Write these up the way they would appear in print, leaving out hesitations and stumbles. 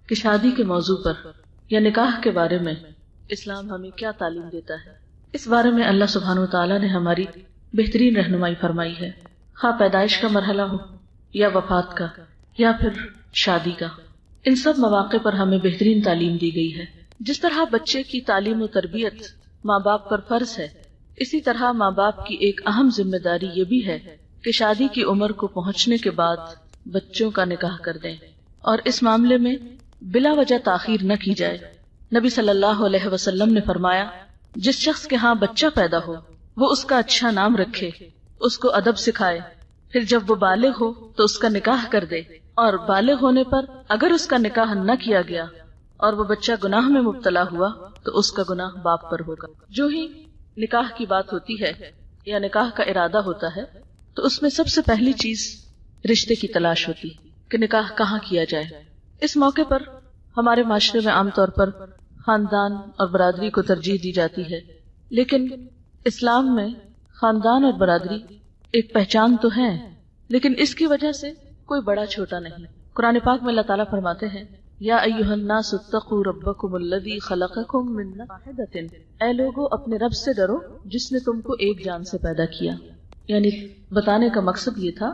کہ شادی کے موضوع پر یا نکاح کے بارے میں اسلام ہمیں کیا تعلیم دیتا ہے۔ اس بارے میں اللہ سبحانہ وتعالیٰ نے ہماری بہترین رہنمائی فرمائی ہے، خواہ پیدائش کا مرحلہ ہو یا وفات کا یا پھر شادی کا، ان سب مواقع پر ہمیں بہترین تعلیم دی گئی ہے۔ جس طرح بچے کی تعلیم و تربیت ماں باپ پر فرض ہے، اسی طرح ماں باپ کی ایک اہم ذمہ داری یہ بھی ہے کہ شادی کی عمر کو پہنچنے کے بعد بچوں کا نکاح کر دیں، اور اس معاملے میں بلا وجہ تاخیر نہ کی جائے۔ نبی صلی اللہ علیہ وسلم نے فرمایا، جس شخص کے ہاں بچہ پیدا ہو وہ اس کا اچھا نام رکھے، اس کو ادب سکھائے، پھر جب وہ بالغ ہو تو اس کا نکاح کر دے، اور بالغ ہونے پر اگر اس کا نکاح نہ کیا گیا اور وہ بچہ گناہ میں مبتلا ہوا تو اس کا گناہ باپ پر ہوگا۔ جو ہی نکاح کی بات ہوتی ہے یا نکاح کا ارادہ ہوتا ہے تو اس میں سب سے پہلی چیز رشتے کی تلاش ہوتی ہے کہ نکاح کہاں کیا جائے۔ اس موقع پر ہمارے معاشرے میں عام طور پر خاندان اور برادری کو ترجیح دی جاتی ہے، لیکن اسلام میں خاندان اور برادری ایک پہچان تو ہے، لیکن اس کی وجہ سے کوئی بڑا چھوٹا نہیں۔ قرآن پاک میں اللہ تعالیٰ فرماتے ہیں، یا ایھا الناس اتقوا ربکم الذی خلقکم من نفس واحدۃ، اے لوگو اپنے رب سے ڈرو جس نے تم کو ایک جان سے پیدا کیا۔ یعنی بتانے کا مقصد یہ تھا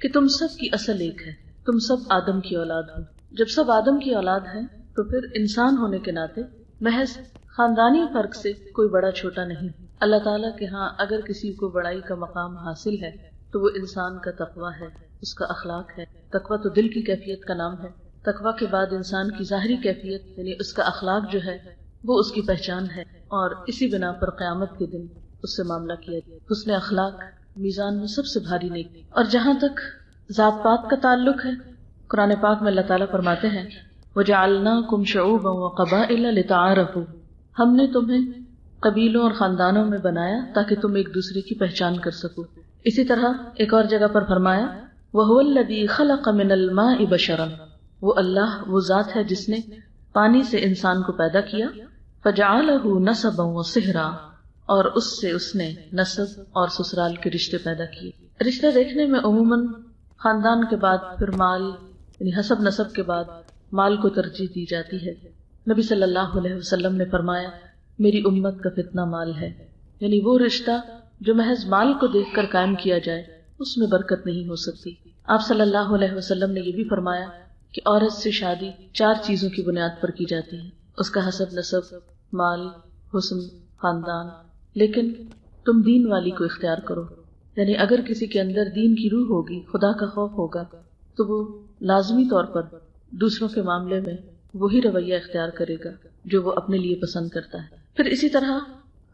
کہ تم سب کی اصل ایک ہے، تم سب آدم کی اولاد ہو۔ جب سب آدم کی اولاد ہیں تو پھر انسان ہونے کے ناطے محض خاندانی فرق سے کوئی بڑا چھوٹا نہیں۔ اللہ تعالیٰ کے ہاں اگر کسی کو بڑائی کا مقام حاصل ہے تو وہ انسان کا تقویٰ ہے، اس کا اخلاق ہے۔ تقویٰ تو دل کی کیفیت کا نام ہے۔ تقویٰ کے بعد انسان کی ظاہری کیفیت یعنی اس کا اخلاق جو ہے وہ اس کی پہچان ہے، اور اسی بنا پر قیامت کے دن اس سے معاملہ کیا جائے۔ حسن اخلاق میزان میں سب سے بھاری نیکی۔ اور جہاں تک ذات پات کا تعلق ہے، قرآن پاک میں اللہ تعالیٰ فرماتے ہیں، وَجَعَلْنَاكُمْ شُعُوبًا وَقَبَائِلَ لِتَعَارَفُوا، ہم نے تمہیں قبیلوں اور خاندانوں میں بنایا تاکہ تم ایک دوسرے کی پہچان کر سکو۔ اسی طرح ایک اور جگہ پر فرمایا، وَهُوَ الَّذِي خَلَقَ مِنَ الْمَاءِ بَشَرًا، وہ اللہ وہ ذات ہے جس نے پانی سے انسان کو پیدا کیا، فَجَعَلَهُ نَسَبًا وَصِهْرًا، اور اس سے اس نے نسب اور سسرال کے رشتے پیدا کیے۔ رشتہ دیکھنے میں عموماً خاندان کے بعد پھر مال یعنی حسب نسب کے بعد مال کو ترجیح دی جاتی ہے۔ نبی صلی اللہ علیہ وسلم نے فرمایا، میری امت کا فتنہ مال ہے، یعنی وہ رشتہ جو محض مال کو دیکھ کر قائم کیا جائے اس میں برکت نہیں ہو سکتی۔ آپ صلی اللہ علیہ وسلم نے یہ بھی فرمایا کہ عورت سے شادی 4 چیزوں کی بنیاد پر کی جاتی ہے، اس کا حسب نسب، مال، حسن، خاندان، لیکن تم دین والی کو اختیار کرو۔ یعنی اگر کسی کے اندر دین کی روح ہوگی، خدا کا خوف ہوگا، تو وہ لازمی طور پر دوسروں کے معاملے میں وہی رویہ اختیار کرے گا جو وہ اپنے لیے پسند کرتا ہے۔ پھر اسی طرح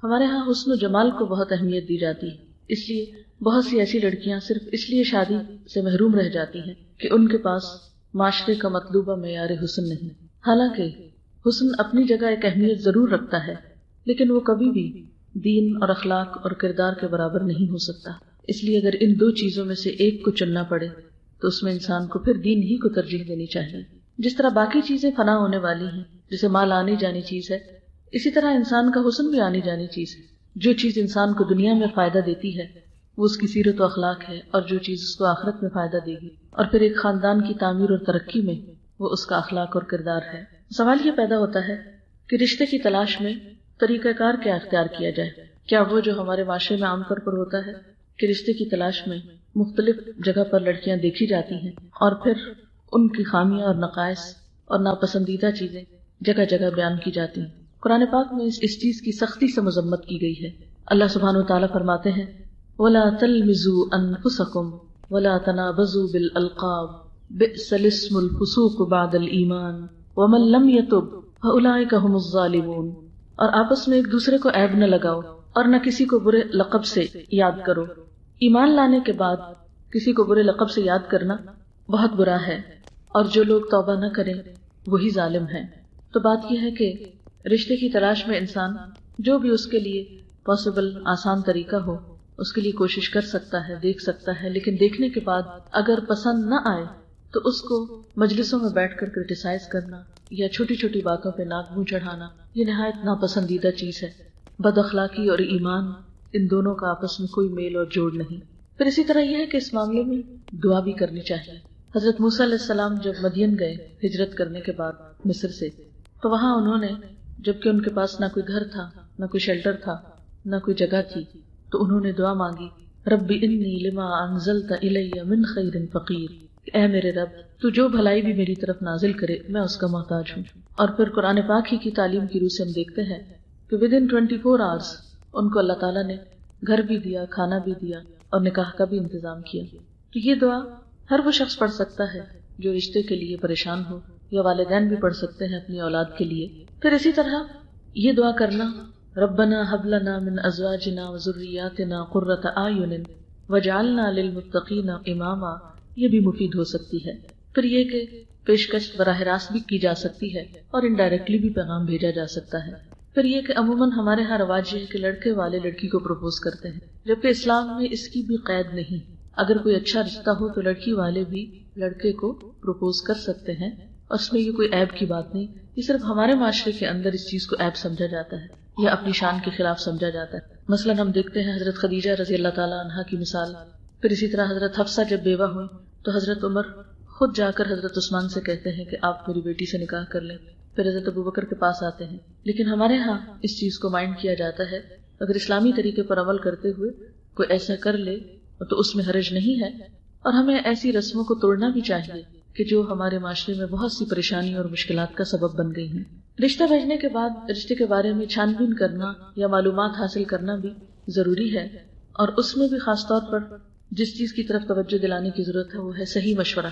ہمارے ہاں حسن و جمال کو بہت اہمیت دی جاتی ہے، اس لیے بہت سی ایسی لڑکیاں صرف اس لیے شادی سے محروم رہ جاتی ہیں کہ ان کے پاس معاشرے کا مطلوبہ معیار حسن نہیں۔ حالانکہ حسن اپنی جگہ ایک اہمیت ضرور رکھتا ہے، لیکن وہ کبھی بھی دین اور اخلاق اور کردار کے برابر نہیں ہو سکتا۔ اس لیے اگر ان 2 چیزوں میں سے ایک کو چننا پڑے تو اس میں انسان کو پھر دین ہی کو ترجیح دینی چاہیے۔ جس طرح باقی چیزیں فنا ہونے والی ہیں، جیسے مال آنی جانی چیز ہے، اسی طرح انسان کا حسن بھی آنی جانی چیز ہے۔ جو چیز انسان کو دنیا میں فائدہ دیتی ہے وہ اس کی سیرت و اخلاق ہے، اور جو چیز اس کو آخرت میں فائدہ دے گی اور پھر ایک خاندان کی تعمیر اور ترقی میں وہ اس کا اخلاق اور کردار ہے۔ سوال یہ پیدا ہوتا ہے کہ رشتے کی تلاش میں طریقہ کار کیا اختیار کیا جائے؟ کیا وہ جو ہمارے معاشرے میں عام طور پر ہوتا ہے کہ رشتے کی تلاش میں مختلف جگہ پر لڑکیاں دیکھی جاتی ہیں اور پھر ان کی خامیاں اور نقائص اور ناپسندیدہ چیزیں جگہ جگہ بیان کی جاتی ہیں؟ قرآن پاک میں اس چیز کی سختی سے مذمت کی گئی ہے۔ اللہ سبحانہ وتعالیٰ فرماتے ہیں، وَلَا تَلْمِزُوا أَنفُسَكُمْ وَلَا تَنَابَزُوا بِالْأَلْقَابِ بِئْسَ الاسم الفسوق بعد الایمان ومن لم يتب فاولئک هم الظالمون، اور آپس میں ایک دوسرے کو عیب نہ لگاؤ اور نہ کسی کو برے لقب سے یاد کرو۔ ایمان لانے کے بعد کسی کو برے لقب سے یاد کرنا بہت برا ہے، اور جو لوگ توبہ نہ کریں وہی ظالم ہیں۔ تو بات یہ ہے کہ رشتے کی تلاش میں انسان جو بھی اس کے لیے پاسبل آسان طریقہ ہو اس کے لیے کوشش کر سکتا ہے، دیکھ سکتا ہے، لیکن دیکھنے کے بعد اگر پسند نہ آئے تو اس کو مجلسوں میں بیٹھ کر کرٹیسائز کرنا یا چھوٹی چھوٹی باتوں پہ ناک منہ چڑھانا یہ نہایت ناپسندیدہ چیز ہے۔ بد اخلاقی اور ایمان ان دونوں کا آپس میں کوئی میل اور جوڑ نہیں۔ پھر اسی طرح یہ ہے کہ اس معاملے میں دعا بھی کرنی چاہیے حضرت موسیٰ علیہ السلام جب مدین گئے ہجرت کرنے کے بعد مصر سے، تو وہاں انہوں نے، جبکہ ان کے پاس نہ کوئی گھر تھا، نہ کوئی شیلٹر تھا، نہ کوئی جگہ تھی، تو انہوں نے دعا مانگی، رب انی لما انزلت الی من خیر فقیر، اے میرے رب تو جو بھلائی بھی میری طرف نازل کرے میں اس کا محتاج ہوں۔ اور پھر قرآن پاک ہی کی تعلیم کی روح سے ہم دیکھتے ہیں کہ ودن 24 آورز ان کو اللہ تعالیٰ نے گھر بھی دیا، کھانا بھی دیا اور نکاح کا بھی انتظام کیا۔ تو یہ دعا ہر وہ شخص پڑھ سکتا ہے جو رشتے کے لیے پریشان ہو، یا والدین بھی پڑھ سکتے ہیں اپنی اولاد کے لیے۔ پھر اسی طرح یہ دعا کرنا، ربنا هب لنا من ازواجنا وذریاتنا قرۃ اعین واجعلنا للمتقین اماما، یہ بھی مفید ہو سکتی ہے۔ پھر یہ کہ پیشکش براہ راست بھی کی جا سکتی ہے اور انڈائریکٹلی بھی پیغام بھیجا جا سکتا ہے۔ پھر یہ کہ عموماً ہمارے ہاں رواج یہ ہے کہ لڑکے والے لڑکی کو پروپوز کرتے ہیں، جبکہ اسلام میں اس کی بھی قید نہیں۔ اگر کوئی اچھا رشتہ ہو تو لڑکی والے بھی لڑکے کو پروپوز کر سکتے ہیں، اور اس میں یہ کوئی عیب کی بات نہیں۔ یہ صرف ہمارے معاشرے کے اندر اس چیز کو عیب سمجھا جاتا ہے یا اپنی شان کے خلاف سمجھا جاتا ہے۔ مثلاً ہم دیکھتے ہیں حضرت خدیجہ رضی اللہ تعالیٰ عنہا کی مثال، پھر اسی طرح حضرت حفصہ جب بیوہ ہوئی تو حضرت عمر خود جا کر حضرت عثمان سے کہتے ہیں کہ آپ میری بیٹی سے نکاح کر لیں، پھر حضرت ابوبکر کے پاس آتے ہیں۔ لیکن ہمارے ہاں اس چیز کو مائنڈ کیا جاتا ہے، اگر اسلامی طریقے پر عمل کرتے ہوئے کوئی ایسا کر لے تو اس میں حرج نہیں ہے، اور ہمیں ایسی رسموں کو توڑنا بھی چاہیے کہ جو ہمارے معاشرے میں بہت سی پریشانی اور مشکلات کا سبب بن گئی ہیں۔ رشتہ بھیجنے کے بعد رشتے کے بارے میں چھان بین کرنا یا معلومات حاصل کرنا بھی ضروری ہے، اور اس میں بھی خاص طور پر جس چیز کی طرف توجہ دلانے کی ضرورت ہے وہ ہے صحیح مشورہ۔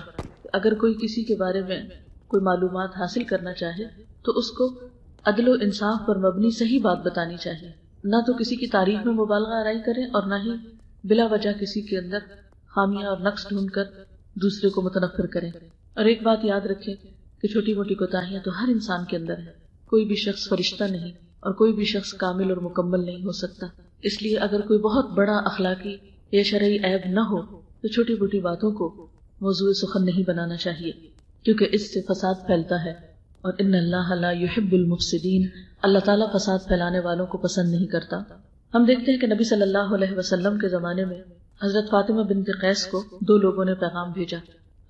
اگر کوئی کسی کے بارے میں کوئی معلومات حاصل کرنا چاہے تو اس کو عدل و انصاف پر مبنی صحیح بات بتانی چاہیے، نہ تو کسی کی تعریف میں مبالغہ آرائی کریں اور نہ ہی بلا وجہ کسی کے اندر خامیاں اور نقص ڈھونڈ کر دوسرے کو متنفر کریں۔ اور ایک بات یاد رکھیں کہ چھوٹی موٹی کوتاہیاں تو ہر انسان کے اندر ہے، کوئی بھی شخص فرشتہ نہیں اور کوئی بھی شخص کامل اور مکمل نہیں ہو سکتا۔ اس لیے اگر کوئی بہت بڑا اخلاقی یا شرعی عیب نہ ہو تو چھوٹی موٹی باتوں کو موضوع سخن نہیں بنانا چاہیے، کیونکہ اس سے فساد پھیلتا ہے، اور ان اللہ لا يحب المفسدین، اللہ تعالیٰ فساد پھیلانے والوں کو پسند نہیں کرتا۔ ہم دیکھتے ہیں کہ نبی صلی اللہ علیہ وسلم کے زمانے میں حضرت فاطمہ بنت قیس کو 2 لوگوں نے پیغام بھیجا،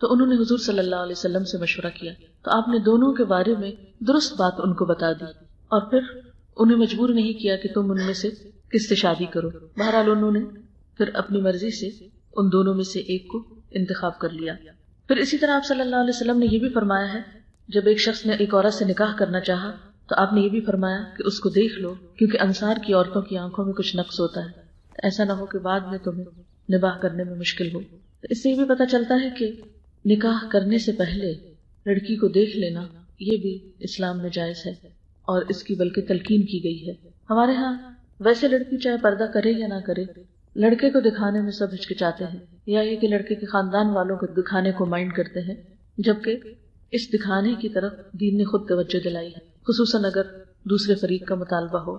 تو انہوں نے حضور صلی اللہ علیہ وسلم سے مشورہ کیا، تو آپ نے دونوں کے بارے میں درست بات ان کو بتا دی، اور پھر انہیں مجبور نہیں کیا کہ تم ان میں سے کس سے شادی کرو۔ بہرحال انہوں نے پھر اپنی مرضی سے ان دونوں میں سے ایک کو انتخاب کر لیا۔ پھر اسی طرح آپ صلی اللہ علیہ وسلم نے یہ بھی فرمایا ہے، جب ایک شخص نے ایک عورت سے نکاح کرنا چاہا تو آپ نے یہ بھی فرمایا کہ اس کو دیکھ لو، کیونکہ انصار کی عورتوں کی آنکھوں میں کچھ نقص ہوتا ہے، ایسا نہ ہو کہ بعد میں تمہیں نکاح کرنے میں مشکل ہو۔ اس سے یہ بھی پتہ چلتا ہے کہ نکاح کرنے سے پہلے لڑکی کو دیکھ لینا یہ بھی اسلام میں جائز ہے، اور اس کی بلکہ تلقین کی گئی ہے۔ ہمارے ہاں ویسے لڑکی چاہے پردہ کرے یا نہ کرے، لڑکے کو دکھانے میں سب ہچکچاتے ہیں، یا یہ کہ لڑکے کے خاندان والوں کو دکھانے کو مائنڈ کرتے ہیں، جبکہ اس دکھانے کی طرف دین نے خود توجہ دلائی ہے، خصوصاً اگر دوسرے فریق کا مطالبہ ہو۔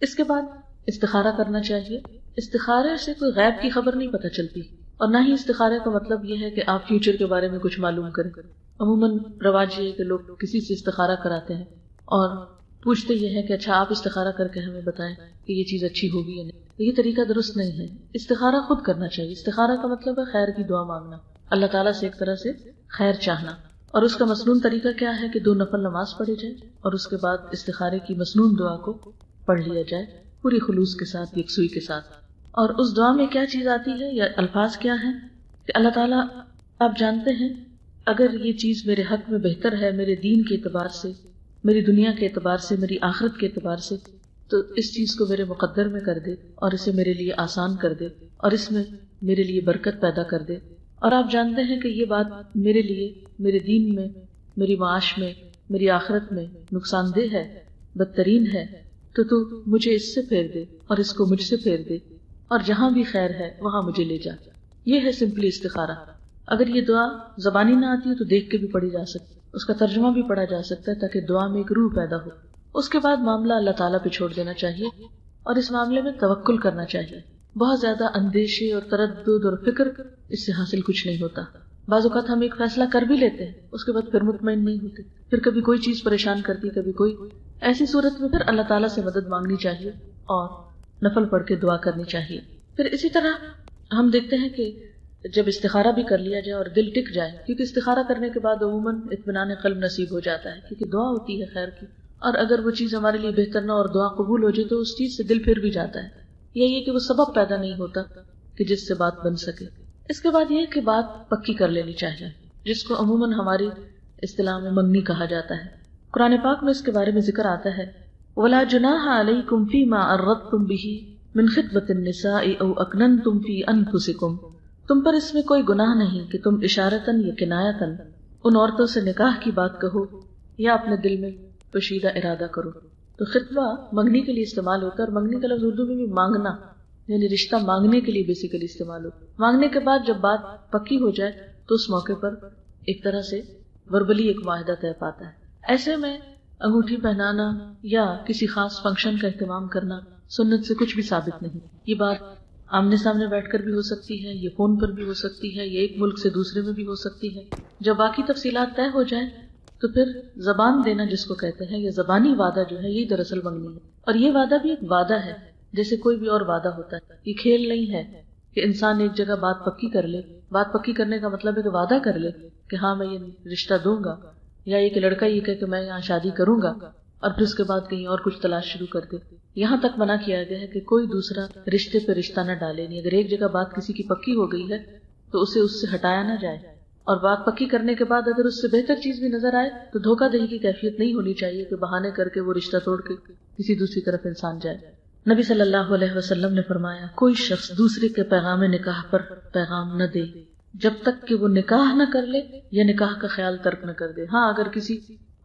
اس کے بعد استخارہ کرنا چاہیے۔ استخارے سے کوئی غیب کی خبر نہیں پتہ چلتی، اور نہ ہی استخارے کا مطلب یہ ہے کہ آپ فیوچر کے بارے میں کچھ معلوم کریں۔ عموماً رواج یہ ہے کہ لوگ کسی سے استخارہ کراتے ہیں اور پوچھتے یہ ہے کہ اچھا آپ استخارہ کر کے ہمیں بتائیں کہ یہ چیز اچھی ہوگی یا نہیں۔ یہ طریقہ درست نہیں ہے، استخارہ خود کرنا چاہیے۔ استخارہ کا مطلب ہے خیر کی دعا مانگنا، اللہ تعالیٰ سے ایک طرح سے خیر چاہنا، اور اس کا مسنون طریقہ کیا ہے کہ 2 نفل نماز پڑھی جائے اور اس کے بعد استخارے کی مسنون دعا کو پڑھ لیا جائے پوری خلوص کے ساتھ، یکسوئی کے ساتھ۔ اور اس دعا میں کیا چیز آتی ہے یا الفاظ کیا ہیں کہ اللہ تعالیٰ آپ جانتے ہیں اگر یہ چیز میرے حق میں بہتر ہے، میرے دین کے اعتبار سے، میری دنیا کے اعتبار سے، میری آخرت کے اعتبار سے، تو اس چیز کو میرے مقدر میں کر دے اور اسے میرے لیے آسان کر دے اور اس میں میرے لیے برکت پیدا کر دے۔ اور آپ جانتے ہیں کہ یہ بات میرے لیے، میرے دین میں، میری معاش میں، میری آخرت میں نقصان دہ ہے، بدترین ہے، تو مجھے اس سے پھیر دے اور اس کو مجھ سے پھیر دے، اور جہاں بھی خیر ہے وہاں مجھے لے جا۔ یہ ہے سمپلی استخارہ۔ اگر یہ دعا زبانی نہ آتی ہے تو دیکھ کے بھی پڑھی جا سکتی، اس کا ترجمہ بھی پڑھا جا سکتا ہے تاکہ دعا میں ایک روح پیدا ہو۔ اس کے بعد معاملہ اللہ تعالیٰ پہ چھوڑ دینا چاہیے اور اس معاملے میں توکل کرنا چاہیے۔ بہت زیادہ اندیشے اور تردد اور فکر اس سے حاصل کچھ نہیں ہوتا۔ بعض اوقات ہم ایک فیصلہ کر بھی لیتے ہیں، اس کے بعد پھر مطمئن نہیں ہوتے، پھر کبھی کوئی چیز پریشان کرتی، کبھی کوئی۔ ایسی صورت میں پھر اللہ تعالیٰ سے مدد مانگنی چاہیے اور نفل پڑھ کے دعا کرنی چاہیے۔ پھر اسی طرح ہم دیکھتے ہیں کہ جب استخارہ بھی کر لیا جائے اور دل ٹک جائے، کیونکہ استخارہ کرنے کے بعد عموماً اطمینان قلب نصیب ہو جاتا ہے، کیونکہ دعا ہوتی ہے خیر کی، اور اگر وہ چیز ہمارے لیے بہتر نہ اور دعا قبول ہو جائے تو اس چیز سے دل پھر بھی جاتا ہے، یہی ہے کہ وہ سبب پیدا نہیں ہوتا کہ جس سے بات بن سکے۔ اس کے بعد یہ ہے کہ بات پکی کر لینی چاہیے، جس کو عموماً ہماری اصطلاح میں منگنی کہا جاتا ہے۔ قرآن پاک میں اس کے بارے میں ذکر آتا ہے وَلَا جُنَاحَ عَلَيْكُمْ فِي مَا عَرَّضْتُمْ بِهِ مِنْ خِطْبَةِ النِّسَاءِ أَوْ أَكْنَنْتُمْ فِي أَنفُسِكُمْ، تم پر اس میں کوئی گناہ نہیں کہ تم اشارتاً یا کنایتاً ان عورتوں سے نکاح کی بات کہو یا اپنے دل میں پوشیدہ ارادہ کرو۔ تو خطبہ منگنی کے لیے استعمال ہوتا ہے، اور منگنی کا لفظ اردو میں بھی مانگنا، یعنی رشتہ مانگنے کے لیے بیسیکلی استعمال ہوتا ہے۔ مانگنے کے بعد جب بات پکی ہو جائے تو اس موقع پر ایک طرح سے وربلی ایک معاہدہ طے پاتا ہے۔ ایسے میں انگوٹھی پہنانا یا کسی خاص فنکشن کا اہتمام کرنا سنت سے کچھ بھی ثابت نہیں۔ یہ بات آمنے سامنے بیٹھ کر بھی ہو سکتی ہے، یہ فون پر بھی ہو سکتی ہے، یہ ایک ملک سے دوسرے میں بھی ہو سکتی ہے۔ جب باقی تفصیلات طے ہو جائیں تو پھر زبان دینا جس کو کہتے ہیں، یا زبانی وعدہ جو ہے، یہ دراصل منگنی ہے۔ اور یہ وعدہ بھی ایک وعدہ ہے جیسے کوئی بھی اور وعدہ ہوتا ہے، یہ کھیل نہیں ہے کہ انسان ایک جگہ بات پکی کر لے۔ بات پکی کرنے کا مطلب ہے کہ وعدہ کر لے کہ ہاں میں یہ رشتہ دوں گا، یا یہ کہ لڑکا یہ کہے کہ میں یہاں شادی کروں گا، اور پھر اس کے بعد کہیں اور کچھ تلاش شروع کر دے۔ یہاں تک منع کیا گیا ہے کہ کوئی دوسرا رشتے پہ رشتہ نہ ڈالے، نہیں اگر ایک جگہ بات کسی کی پکی ہو گئی ہے تو اسے اس سے ہٹایا نہ جائے، اور بات پکی کرنے کے بعد اگر اس سے بہتر چیز بھی نظر آئے تو دھوکہ دہی کی کیفیت نہیں ہونی چاہیے کہ بہانے کر کے وہ رشتہ توڑ کے کسی دوسری طرف انسان جائے۔ نبی صلی اللہ علیہ وسلم نے فرمایا کوئی شخص دوسرے کے پیغام نکاح پر پیغام نہ دے جب تک کہ وہ نکاح نہ کر لے یا نکاح کا خیال ترک نہ کر دے۔ ہاں اگر کسی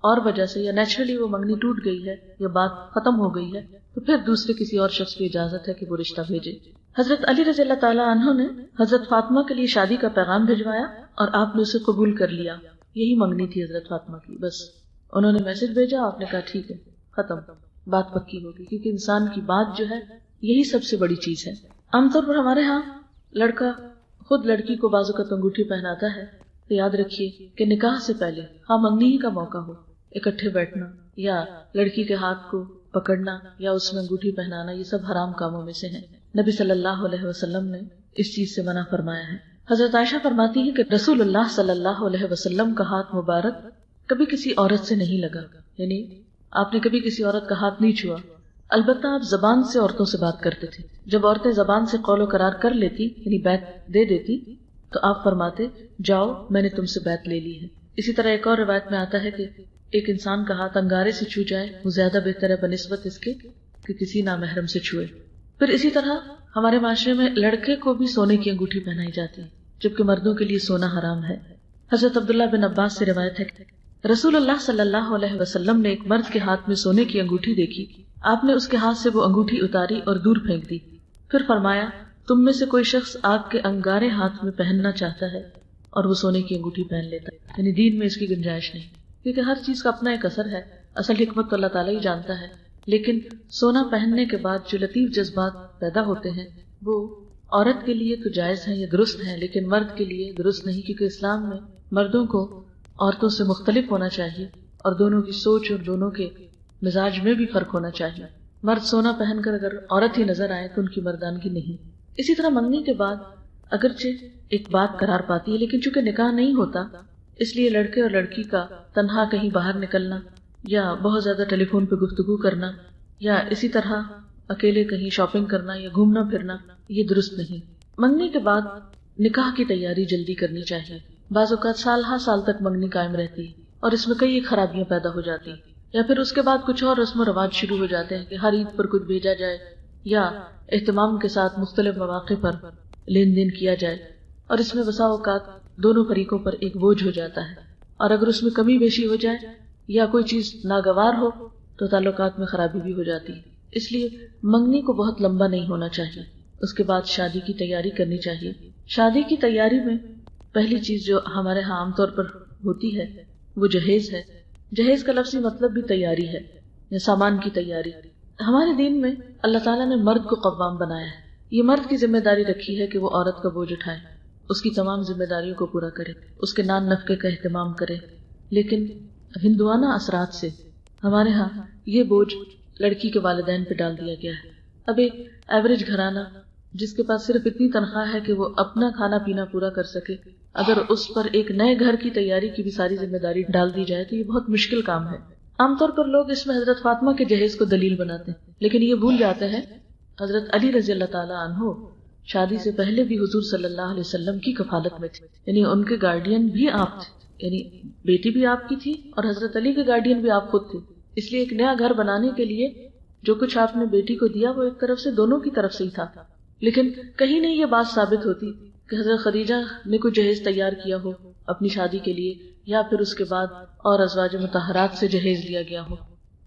اور وجہ سے یا نیچرلی وہ منگنی ٹوٹ گئی ہے یا بات ختم ہو گئی ہے تو پھر دوسرے کسی اور شخص کی اجازت ہے کہ وہ رشتہ بھیجے۔ حضرت علی رضی اللہ تعالیٰ عنہ نے حضرت فاطمہ کے لیے شادی کا پیغام بھجوایا اور آپ نے اسے قبول کر لیا، یہی منگنی تھی حضرت فاطمہ کی۔ بس انہوں نے میسج بھیجا، آپ نے کہا ٹھیک ہے، ختم، بات پکی ہوگی، کیونکہ انسان کی بات جو ہے یہی سب سے بڑی چیز ہے۔ عام طور پر ہمارے ہاں لڑکا خود لڑکی کو بازو کا انگوٹھی پہناتا ہے، تو یاد رکھیے کہ نکاح سے پہلے ہاں منگنی ہی کا موقع ہو، اکٹھے بیٹھنا یا لڑکی کے ہاتھ کو پکڑنا یا اس میں انگوٹھی پہنانا، یہ سب حرام کاموں میں سے ہیں۔ نبی صلی اللہ علیہ وسلم نے اس چیز سے منع فرمایا ہے۔ حضرت عائشہ فرماتی ہے کہ رسول اللہ صلی اللہ علیہ وسلم کا ہاتھ مبارک کبھی کسی عورت سے نہیں لگا، یعنی آپ نے کبھی کسی عورت کا ہاتھ نہیں چھوا، البتہ آپ زبان سے عورتوں سے بات کرتے تھے۔ جب عورتیں زبان سے قول و قرار کر لیتی، یعنی بیعت دے دیتی، تو آپ فرماتے جاؤ میں نے تم سے بیعت لے لی ہے۔ اسی طرح ایک اور روایت میں آتا ہے کہ ایک انسان کا ہاتھ انگارے سے چھو جائے وہ زیادہ بہتر ہے بنسبت اس کے کہ کسی نامحرم سے چھوئے۔ پھر اسی طرح ہمارے معاشرے میں لڑکے کو بھی سونے کی انگوٹھی پہنائی جاتی ہے، جبکہ مردوں کے لیے سونا حرام ہے۔ حضرت عبداللہ بن عباس سے روایت ہے کہ رسول اللہ صلی اللہ علیہ وسلم نے ایک مرد کے ہاتھ میں سونے کی انگوٹھی دیکھی، آپ نے اس کے ہاتھ سے وہ انگوٹھی اتاری اور دور پھینک دی، پھر فرمایا تم میں سے کوئی شخص آپ کے انگارے ہاتھ میں پہننا چاہتا ہے اور وہ سونے کی انگوٹھی پہن لیتا ہے، یعنی دین میں اس کی گنجائش نہیں، کیونکہ ہر چیز کا اپنا ایک اثر ہے، اصل حکمت تو اللہ تعالیٰ ہی جانتا ہے، لیکن سونا پہننے کے بعد جو لطیف جذبات پیدا ہوتے ہیں وہ عورت کے لیے تو جائز ہیں یا درست ہیں، لیکن مرد کے لیے درست نہیں، کیونکہ اسلام میں مردوں کو عورتوں سے مختلف ہونا چاہیے اور دونوں کی سوچ اور دونوں کے مزاج میں بھی فرق ہونا چاہیے۔ مرد سونا پہن کر اگر عورت ہی نظر آئے تو ان کی مردانگی نہیں۔ اسی طرح منگنی کے بعد اگرچہ ایک بات قرار پاتی ہے، لیکن چونکہ نکاح نہیں ہوتا اس لیے لڑکے اور لڑکی کا تنہا کہیں باہر نکلنا یا بہت زیادہ ٹیلی فون پہ گفتگو کرنا یا اسی طرح اکیلے کہیں شاپنگ کرنا یا گھومنا پھرنا یہ درست نہیں۔ منگنی کے بعد نکاح کی تیاری جلدی کرنی چاہیے۔ بعض اوقات سال ہر سال تک منگنی قائم رہتی ہے اور اس میں کئی خرابیاں پیدا ہو جاتی ہیں، یا پھر اس کے بعد کچھ اور رسم و رواج شروع ہو جاتے ہیں کہ ہر عید پر کچھ بھیجا جائے یا اہتمام کے ساتھ مختلف مواقع پر لین دین کیا جائے، اور اس میں بسا اوقات دونوں فریقوں پر ایک بوجھ ہو جاتا ہے، اور اگر اس میں کمی بیشی ہو جائے یا کوئی چیز ناگوار ہو تو تعلقات میں خرابی بھی ہو جاتی ہے۔ اس لیے منگنی کو بہت لمبا نہیں ہونا چاہیے، اس کے بعد شادی کی تیاری کرنی چاہیے۔ شادی کی تیاری میں پہلی چیز جو ہمارے ہاں عام طور پر ہوتی ہے وہ جہیز ہے۔ جہیز کا لفظی مطلب بھی تیاری ہے یا سامان کی تیاری۔ ہمارے دین میں اللہ تعالیٰ نے مرد کو قوام بنایا ہے، یہ مرد کی ذمہ داری رکھی ہے کہ وہ عورت کا بوجھ اٹھائے، اس کی تمام ذمہ داریوں کو پورا کرے، اس کے نان نفقے کا اہتمام کرے، لیکن ہندوانہ اثرات سے ہمارے ہاں یہ بوجھ لڑکی کے والدین پہ ڈال دیا گیا ہے۔ اب ایک ایوریج گھرانہ جس کے پاس صرف اتنی تنخواہ ہے کہ وہ اپنا کھانا پینا پورا کر سکے، اگر اس پر ایک نئے گھر کی تیاری کی بھی ساری ذمہ داری ڈال دی جائے تو یہ بہت مشکل کام ہے۔ عام طور پر لوگ اس میں حضرت فاطمہ کے جہیز کو دلیل بناتے ہیں، لیکن یہ بھول جاتے ہیں حضرت علی رضی اللہ تعالیٰ عنہ شادی سے پہلے بھی حضور صلی اللہ علیہ وسلم کی کفالت میں تھے، یعنی ان کے گارڈین بھی آپ تھے، یعنی بیٹی بھی آپ کی تھی اور حضرت علی کے گارڈین بھی آپ خود تھے۔ اس لیے ایک نیا گھر بنانے کے لیے جو کچھ آپ نے بیٹی کو دیا وہ ایک طرف سے دونوں کی طرف سے ہی تھا، لیکن کہیں نہیں یہ بات ثابت ہوتی کہ حضرت خدیجہ نے کوئی جہیز تیار کیا ہو اپنی شادی کے لیے یا پھر اس کے بعد اور ازواج مطہرات سے جہیز لیا گیا ہو،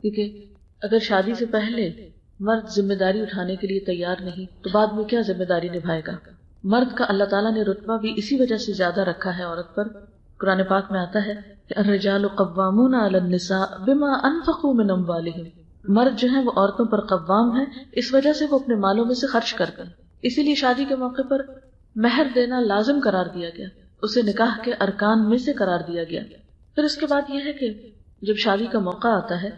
کیونکہ اگر شادی سے پہلے مرد ذمہ داری اٹھانے کے لیے تیار نہیں تو بعد میں کیا ذمہ داری نبھائے گا؟ مرد کا اللہ تعالیٰ نے رتبہ بھی اسی وجہ سے زیادہ رکھا ہے عورت پر۔ قرآن پاک میں آتا ہے کہ الرجال قوامون علی النساء بما انفقوا من اموالہم، مرد جو ہیں وہ عورتوں پر قوام ہیں اس وجہ سے وہ اپنے مالوں میں سے خرچ کرتے ہیں، اسی لیے شادی کے موقع پر مہر دینا لازم قرار دیا گیا، اسے نکاح کے ارکان میں سے قرار دیا گیا۔ پھر اس کے بعد یہ ہے کہ جب شادی کا موقع آتا ہے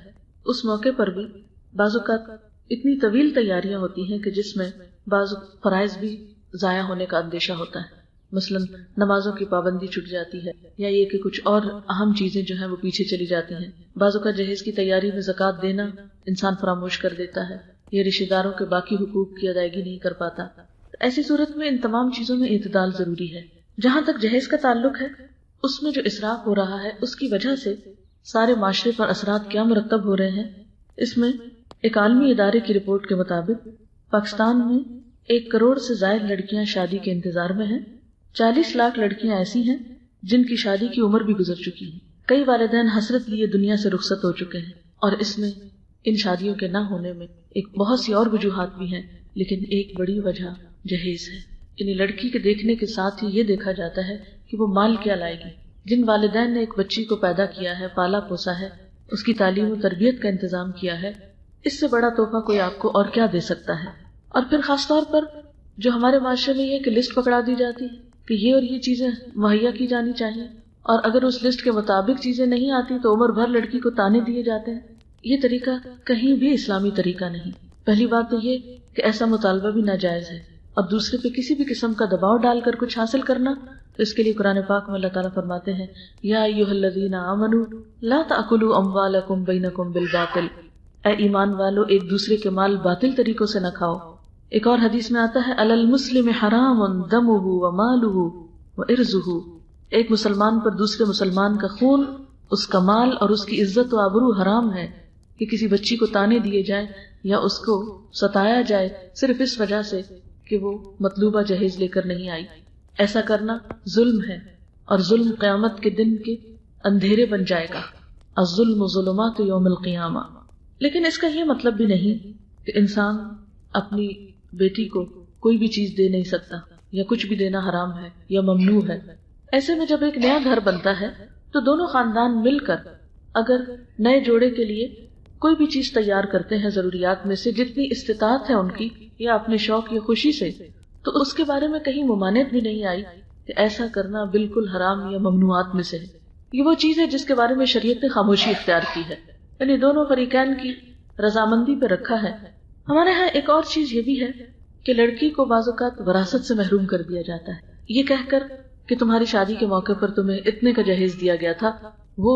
اس موقع پر بھی بعض اوقات اتنی طویل تیاریاں ہوتی ہیں کہ جس میں بعض فرائض بھی ضائع ہونے کا اندیشہ ہوتا ہے، مثلا نمازوں کی پابندی چھٹ جاتی ہے یا یہ کہ کچھ اور اہم چیزیں جو ہیں وہ پیچھے چلی جاتی ہیں، بعض اوقات جہیز کی تیاری میں زکوٰۃ دینا انسان فراموش کر دیتا ہے یا رشتہ داروں کے باقی حقوق کی ادائیگی نہیں کر پاتا۔ ایسی صورت میں ان تمام چیزوں میں اعتدال ضروری ہے۔ جہاں تک جہیز کا تعلق ہے اس میں جو اسراف ہو رہا ہے اس کی وجہ سے سارے معاشرے پر اثرات کیا مرتب ہو رہے ہیں۔ اس میں ایک عالمی ادارے کی رپورٹ کے مطابق پاکستان میں 1 کروڑ سے زائد لڑکیاں شادی کے انتظار میں ہیں، 40 لاکھ لڑکیاں ایسی ہیں جن کی شادی کی عمر بھی گزر چکی ہے، کئی والدین حسرت لیے دنیا سے رخصت ہو چکے ہیں، اور اس میں ان شادیوں کے نہ ہونے میں ایک بہت سی اور وجوہات بھی ہیں، لیکن ایک بڑی وجہ جہیز ہے۔ یعنی لڑکی کے دیکھنے کے ساتھ ہی یہ دیکھا جاتا ہے کہ وہ مال کیا لائے گی۔ جن والدین نے ایک بچی کو پیدا کیا ہے، پالا پوسا ہے، اس کی تعلیم و تربیت کا انتظام کیا ہے، اس سے بڑا تحفہ کوئی آپ کو اور کیا دے سکتا ہے۔ اور پھر خاص طور پر جو ہمارے معاشرے میں یہ کہ لسٹ پکڑا دی جاتی ہے کہ یہ اور یہ چیزیں مہیا کی جانی چاہیے، اور اگر اس لسٹ کے مطابق چیزیں نہیں آتی تو عمر بھر لڑکی کو تانے دیے جاتے ہیں۔ یہ طریقہ کہیں بھی اسلامی طریقہ نہیں۔ پہلی بات تو یہ کہ ایسا مطالبہ بھی ناجائز ہے، اور دوسرے پہ کسی بھی قسم کا دباؤ ڈال کر کچھ حاصل کرنا، تو اس کے لیے قرآن پاک میں اللہ تعالیٰ فرماتے ہیں یا ایھا الذین آمنوا لا تأکلوا اموالکم بینکم بالباطل، اے ایمان والو ایک دوسرے کے مال باطل طریقوں سے نہ کھاؤ۔ ایک اور حدیث میں آتا ہے علی المسلم حرام دمہ ومالہ وعرضہ، ایک مسلمان پر دوسرے مسلمان کا خون، اس کا مال اور اس کی عزت و آبرو حرام ہے کہ کسی بچی کو تانے دیے جائیں یا اس کو ستایا جائے صرف اس وجہ سے کہ وہ مطلوبہ جہیز لے کر نہیں آئی۔ ایسا کرنا ظلم ہے، اور ظلم قیامت کے دن کے اندھیرے بن جائے گا۔ الظلم ظلمات یوم القیامہ۔ لیکن اس کا یہ مطلب بھی نہیں کہ انسان اپنی بیٹی کو کوئی بھی چیز دے نہیں سکتا یا کچھ بھی دینا حرام ہے یا ممنوع ہے۔ ایسے میں جب ایک نیا گھر بنتا ہے تو دونوں خاندان مل کر اگر نئے جوڑے کے لیے کوئی بھی چیز تیار کرتے ہیں ضروریات میں سے جتنی استطاعت ہے ان کی یا اپنے شوق یا خوشی سے، تو اس کے بارے میں کہیں ممانعت بھی نہیں آئی کہ ایسا کرنا بالکل حرام یا ممنوعات میں سے ہے۔ یہ وہ چیز ہے جس کے بارے میں شریعت نے خاموشی اختیار کی ہے، یعنی دونوں فریقین کی رضامندی پہ رکھا ہے۔ ہمارے ہاں ایک اور چیز یہ بھی ہے کہ لڑکی کو بعض اوقات وراثت سے محروم کر دیا جاتا ہے، یہ کہہ کر کہ تمہاری شادی کے موقع پر تمہیں اتنے کا جہیز دیا گیا تھا، وہ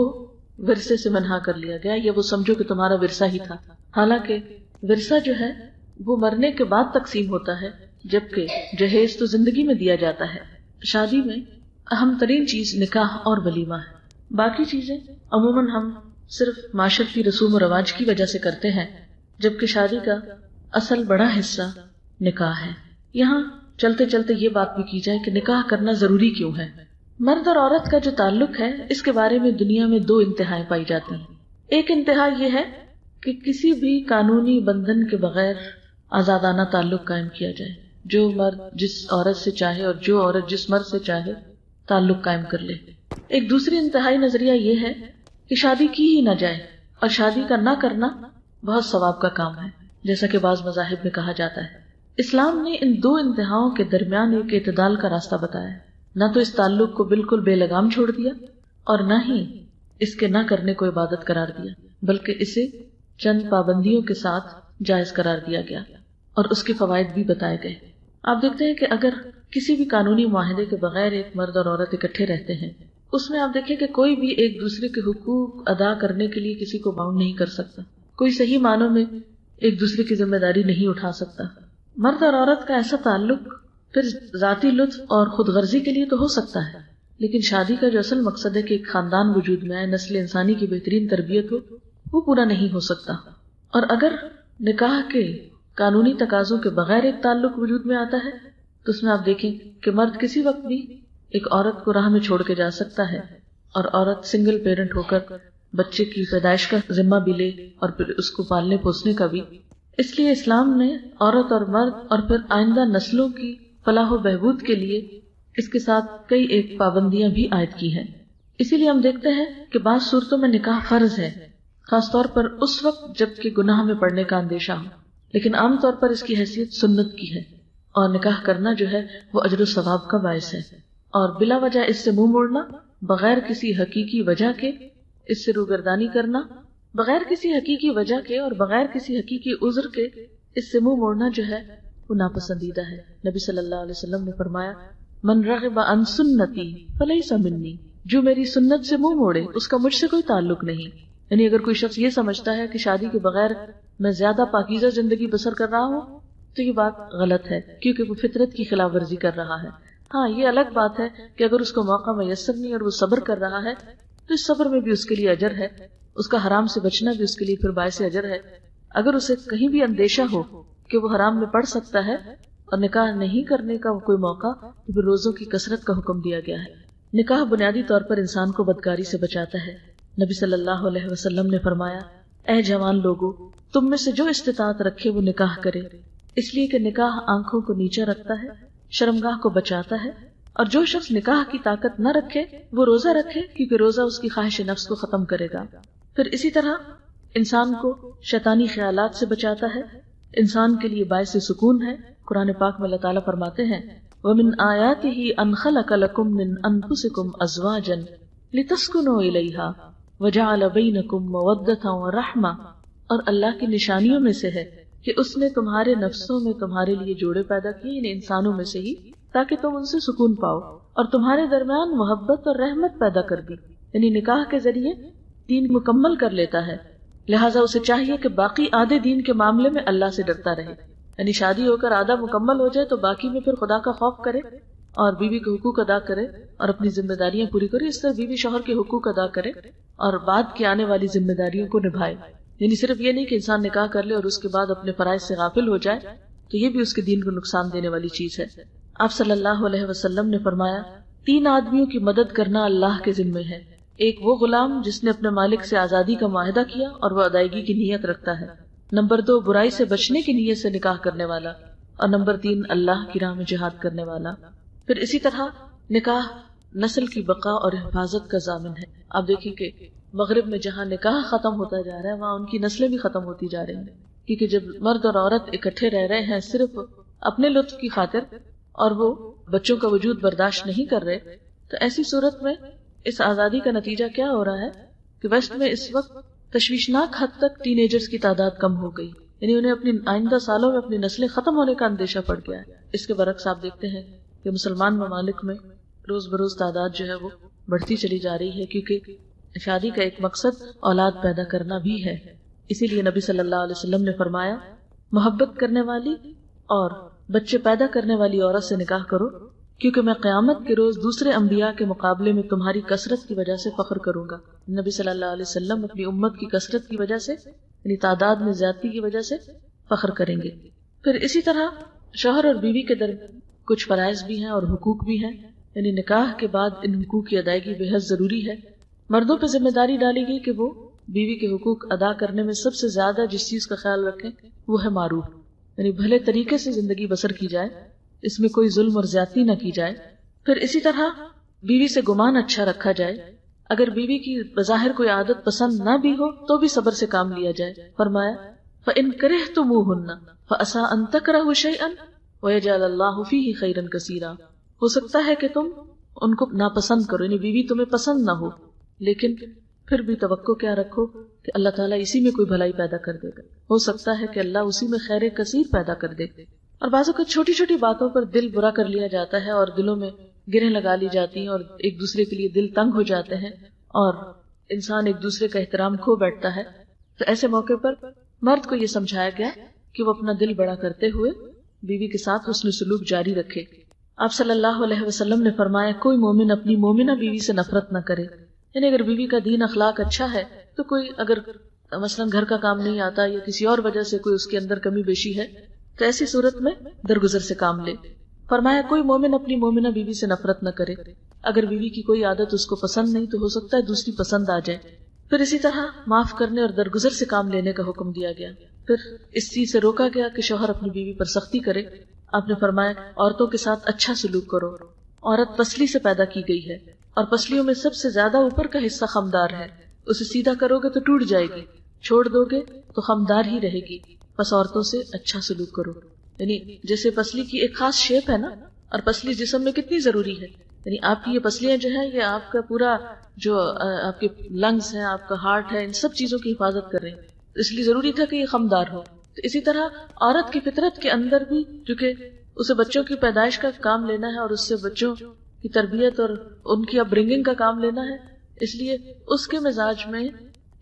ورثے سے منہا کر لیا گیا، یا وہ سمجھو کہ تمہارا ورثہ ہی تھا۔ حالانکہ ورثہ جو ہے وہ مرنے کے بعد تقسیم ہوتا ہے، جبکہ جہیز تو زندگی میں دیا جاتا ہے۔ شادی میں اہم ترین چیز نکاح اور ولیمہ ہے، باقی چیزیں عموماً ہم صرف معاشرتی رسوم و رواج کی وجہ سے کرتے ہیں، جبکہ شادی کا اصل بڑا حصہ نکاح ہے۔ یہاں چلتے چلتے یہ بات بھی کی جائے کہ نکاح کرنا ضروری کیوں ہے۔ مرد اور عورت کا جو تعلق ہے اس کے بارے میں دنیا میں 2 انتہائیں پائی جاتی ہیں۔ ایک انتہا یہ ہے کہ کسی بھی قانونی بندھن کے بغیر آزادانہ تعلق قائم کیا جائے، جو مرد جس عورت سے چاہے اور جو عورت جس مرد سے چاہے تعلق قائم کر لے۔ ایک دوسری انتہائی نظریہ یہ ہے کہ شادی کی ہی نہ جائے، اور شادی کا نہ کرنا بہت ثواب کا کام ہے، جیسا کہ بعض مذاہب میں کہا جاتا ہے۔ اسلام نے ان 2 انتہاؤں کے درمیان ایک اعتدال کا راستہ بتایا ہے، نہ تو اس تعلق کو بالکل بے لگام چھوڑ دیا اور نہ ہی اس کے نہ کرنے کو عبادت قرار دیا، بلکہ اسے چند پابندیوں کے ساتھ جائز قرار دیا گیا اور اس کے فوائد بھی بتائے گئے۔ آپ دیکھتے ہیں کہ اگر کسی بھی قانونی معاہدے کے بغیر ایک مرد اور عورت اکٹھے رہتے ہیں، اس میں آپ دیکھیں کہ کوئی بھی ایک دوسرے کے حقوق ادا کرنے کے لیے کسی کو باؤنڈ نہیں کر سکتا، کوئی صحیح معنوں میں ایک دوسرے کی ذمہ داری نہیں اٹھا سکتا۔ مرد اور عورت کا ایسا تعلق پھر ذاتی لطف اور خود غرضی کے لیے تو ہو سکتا ہے، لیکن شادی کا جو اصل مقصد ہے کہ ایک خاندان وجود میں آئے، نسل انسانی کی بہترین تربیت ہو، وہ پورا نہیں ہو سکتا۔ اور اگر نکاح کے قانونی تقاضوں کے بغیر ایک تعلق وجود میں آتا ہے تو اس میں آپ دیکھیں کہ مرد کسی وقت بھی ایک عورت کو راہ میں چھوڑ کے جا سکتا ہے، اور عورت سنگل پیرنٹ ہو کر بچے کی پیدائش کا ذمہ بھی لے اور پھر اس کو پالنے پوسنے کا بھی۔ اس لیے اسلام نے عورت اور مرد اور پھر آئندہ نسلوں کی فلاح و بہبود کے لیے اس کے ساتھ کئی ایک پابندیاں بھی عائد کی ہیں۔ اسی لیے ہم دیکھتے ہیں کہ بعض صورتوں میں نکاح فرض ہے، خاص طور پر اس وقت جب کہ گناہ میں پڑنے کا اندیشہ ہو، لیکن عام طور پر اس کی حیثیت سنت کی ہے، اور نکاح کرنا جو ہے وہ اجر و ثواب کا باعث ہے، اور بلا وجہ اس سے منہ موڑنا، بغیر کسی حقیقی وجہ کے اس سے روگردانی کرنا، بغیر کسی حقیقی وجہ کے اور بغیر کسی حقیقی عذر کے اس سے منہ موڑنا جو ہے وہ ناپسندیدہ ہے۔ نبی صلی اللہ علیہ وسلم نے فرمایا، من رغب عن سنتی فلیس منی، جو میری سنت سے منہ موڑے اس کا مجھ سے کوئی تعلق نہیں۔ یعنی اگر کوئی شخص یہ سمجھتا ہے کہ شادی کے بغیر میں زیادہ پاکیزہ زندگی بسر کر رہا ہوں تو یہ بات غلط ہے، کیونکہ وہ فطرت کی خلاف ورزی کر رہا ہے۔ ہاں، یہ الگ بات ہے کہ اگر اس کو موقع میسر نہیں اور وہ صبر کر رہا ہے تو اس صبر میں بھی اس کے لیے اجر ہے، اس کا حرام سے بچنا بھی اس کے لیے پھر باعث اجر ہے۔ اگر اسے کہیں بھی اندیشہ ہو کہ وہ حرام میں پڑ سکتا ہے اور نکاح نہیں کرنے کا کوئی موقع، تو پھر روزوں کی کثرت کا حکم دیا گیا ہے۔ نکاح بنیادی طور پر انسان کو بدکاری سے بچاتا ہے۔ نبی صلی اللہ علیہ وسلم نے فرمایا، اے جوان لوگو، تم میں سے جو استطاعت رکھے وہ نکاح کرے، اس لیے کہ نکاح آنکھوں کو نیچا رکھتا ہے، شرمگاہ کو بچاتا ہے، اور جو شخص نکاح کی طاقت نہ رکھے وہ روزہ رکھے، کیونکہ روزہ اس کی خواہش نفس کو ختم کرے گا۔ پھر اسی طرح انسان کو شیطانی خیالات سے بچاتا ہے، انسان کے لیے باعث سکون ہے۔ قرآن پاک میں اللہ تعالیٰ فرماتے ہیں، وَمِنْ آيَاتِهِ أَنْ خَلَقَ لَكُم مِّنْ أَنفُسِكُمْ أَزْوَاجًا لِتَسْكُنُوا إِلَيْهَا وَجَعَلَ بَيْنَكُم مَّوَدَّةً وَرَحْمَةً، اور اللہ کی نشانیوں میں سے ہے کہ اس نے تمہارے نفسوں میں تمہارے لیے جوڑے پیدا کیے، یعنی انسانوں میں سے ہی، تاکہ تم ان سے سکون پاؤ، اور تمہارے درمیان محبت اور رحمت پیدا کر دی۔ یعنی نکاح کے ذریعے دین مکمل کر لیتا ہے، لہٰذا اسے چاہیے کہ باقی آدھے دین کے معاملے میں اللہ سے ڈرتا رہے۔ یعنی شادی ہو کر آدھا مکمل ہو جائے تو باقی میں پھر خدا کا خوف کرے اور بیوی کے حقوق ادا کرے اور اپنی ذمہ داریاں پوری کرے، اس طرح بیوی شوہر کے حقوق ادا کرے اور بعد کی آنے والی ذمہ داریوں کو نبھائے۔ یعنی صرف یہ نہیں کہ انسان نکاح کر لے اور اس کے بعد اپنے فرائض سے غافل ہو جائے، تو یہ بھی اس کے دین کو نقصان دینے والی چیز ہے۔ آپ صلی اللہ علیہ وسلم نے فرمایا، 3 آدمیوں کی مدد کرنا اللہ کے ذمے ہے، ایک وہ غلام جس نے اپنے مالک سے آزادی کا معاہدہ کیا اور وہ ادائیگی کی نیت رکھتا ہے، نمبر 2 برائی سے بچنے کی نیت سے نکاح کرنے والا، اور نمبر 3 اللہ کی راہ میں جہاد کرنے والا۔ پھر اسی طرح نکاح نسل کی بقا اور حفاظت کا ضامن ہے۔ آپ دیکھیں کہ مغرب میں جہاں نکاح ختم ہوتا جا رہا ہے وہاں ان کی نسلیں بھی ختم ہوتی جا رہی ہیں، کیونکہ جب مرد اور عورت اکٹھے رہ رہے ہیں صرف اپنے لطف کی خاطر اور وہ بچوں کا وجود برداشت نہیں کر رہے، تو ایسی صورت میں اس آزادی کا نتیجہ کیا ہو رہا ہے کہ ویسٹ میں اس وقت تشویشناک حد تک ٹین ایجرز کی تعداد کم ہو گئی، یعنی انہیں اپنی آئندہ سالوں میں اپنی نسلیں ختم ہونے کا اندیشہ پڑ گیا ہے۔ اس کے برعکس آپ دیکھتے ہیں کہ مسلمان ممالک میں روز بروز تعداد جو ہے وہ بڑھتی چلی جا رہی ہے، کیونکہ شادی کا ایک مقصد اولاد پیدا کرنا بھی ہے۔ اسی لیے نبی صلی اللہ علیہ وسلم نے فرمایا، محبت کرنے والی اور بچے پیدا کرنے والی عورت سے نکاح کرو، کیونکہ میں قیامت کے روز دوسرے انبیاء کے مقابلے میں تمہاری کثرت کی وجہ سے فخر کروں گا۔ نبی صلی اللہ علیہ وسلم اپنی امت کی کثرت کی وجہ سے، یعنی تعداد میں زیادتی کی وجہ سے فخر کریں گے۔ پھر اسی طرح شوہر اور بیوی کے درمیان کچھ فرائض بھی ہیں اور حقوق بھی ہیں، یعنی نکاح کے بعد ان حقوق کی ادائیگی بے حد ضروری ہے۔ مردوں پہ ذمہ داری ڈالی گئی کہ وہ بیوی کے حقوق ادا کرنے میں سب سے زیادہ جس چیز کا خیال رکھیں وہ ہے معروف، یعنی بھلے طریقے سے زندگی بسر کی جائے، اس میں کوئی ظلم اور زیادتی نہ کی جائے۔ پھر اسی طرح بیوی سے گمان اچھا رکھا جائے، اگر بیوی کی بظاہر کوئی عادت پسند نہ بھی ہو تو بھی صبر سے کام لیا جائے۔ فرمایا، فَإِن كَرِهْتُمُوهُنَّ فَعَسَىٰ أَن تَكْرَهُوا شَيْئًا وَيَجْعَلَ اللَّهُ فِيهِ خَيْرًا كَثِيرًا، ہو سکتا ہے کہ تم ان کو ناپسند کرو، یعنی بیوی تمہیں پسند نہ ہو، لیکن پھر بھی توقع کیا رکھو کہ اللہ تعالیٰ اسی میں کوئی بھلائی پیدا کر دے گا، ہو سکتا ہے کہ اللہ اسی میں خیر کثیر پیدا کر دے۔ اور بعضوں کو چھوٹی چھوٹی باتوں پر دل برا کر لیا جاتا ہے اور دلوں میں گرہیں لگا لی جاتی ہیں اور ایک دوسرے کے لیے دل تنگ ہو جاتے ہیں اور انسان ایک دوسرے کا احترام کھو بیٹھتا ہے. تو ایسے موقع پر مرد کو یہ سمجھایا گیا کہ وہ اپنا دل بڑا کرتے ہوئے بیوی کے ساتھ حسن سلوک جاری رکھے. آپ صلی اللہ علیہ وسلم نے فرمایا کوئی مومن اپنی مومنہ بیوی سے نفرت نہ کرے. یعنی اگر بیوی کا دین اخلاق اچھا ہے تو کوئی اگر مثلاً گھر کا کام نہیں آتا یا کسی اور وجہ سے کوئی اس کے اندر کمی بیشی ہے تو ایسی صورت میں درگزر سے کام لے. فرمایا کوئی مومن اپنی مومنہ بیوی سے نفرت نہ کرے. اگر بیوی کی کوئی عادت اس کو پسند نہیں تو ہو سکتا ہے دوسری پسند آ جائے. پھر اسی طرح معاف کرنے اور درگزر سے کام لینے کا حکم دیا گیا. پھر اس چیز سے روکا گیا کہ شوہر اپنی بیوی پر سختی کرے. آپ نے فرمایا عورتوں کے ساتھ اچھا سلوک کرو. عورت پسلی سے پیدا کی گئی ہے اور پسلیوں میں سب سے زیادہ اوپر کا حصہ خمدار ہے. اسے سیدھا کرو گے تو ٹوٹ جائے گی، چھوڑ دو گے تو خمدار ہی رہے گی. بس عورتوں سے اچھا سلوک کرو. یعنی جیسے پسلی کی ایک خاص شیپ ہے نا، اور پسلی جسم میں کتنی ضروری ہے. یعنی آپ کی یہ پسلیاں جو ہیں یہ آپ کا پورا جو آپ کے لنگز ہیں، آپ کا ہارٹ ہے، ان سب چیزوں کی حفاظت کر رہے ہیں. اس لیے ضروری تھا کہ یہ خمدار ہو. تو اسی طرح عورت کی فطرت کے اندر بھی چونکہ اسے بچوں کی پیدائش کا کام لینا ہے اور اس سے بچوں کی تربیت اور ان کی اپ برنگنگ کا کام لینا ہے، اس لیے اس کے مزاج میں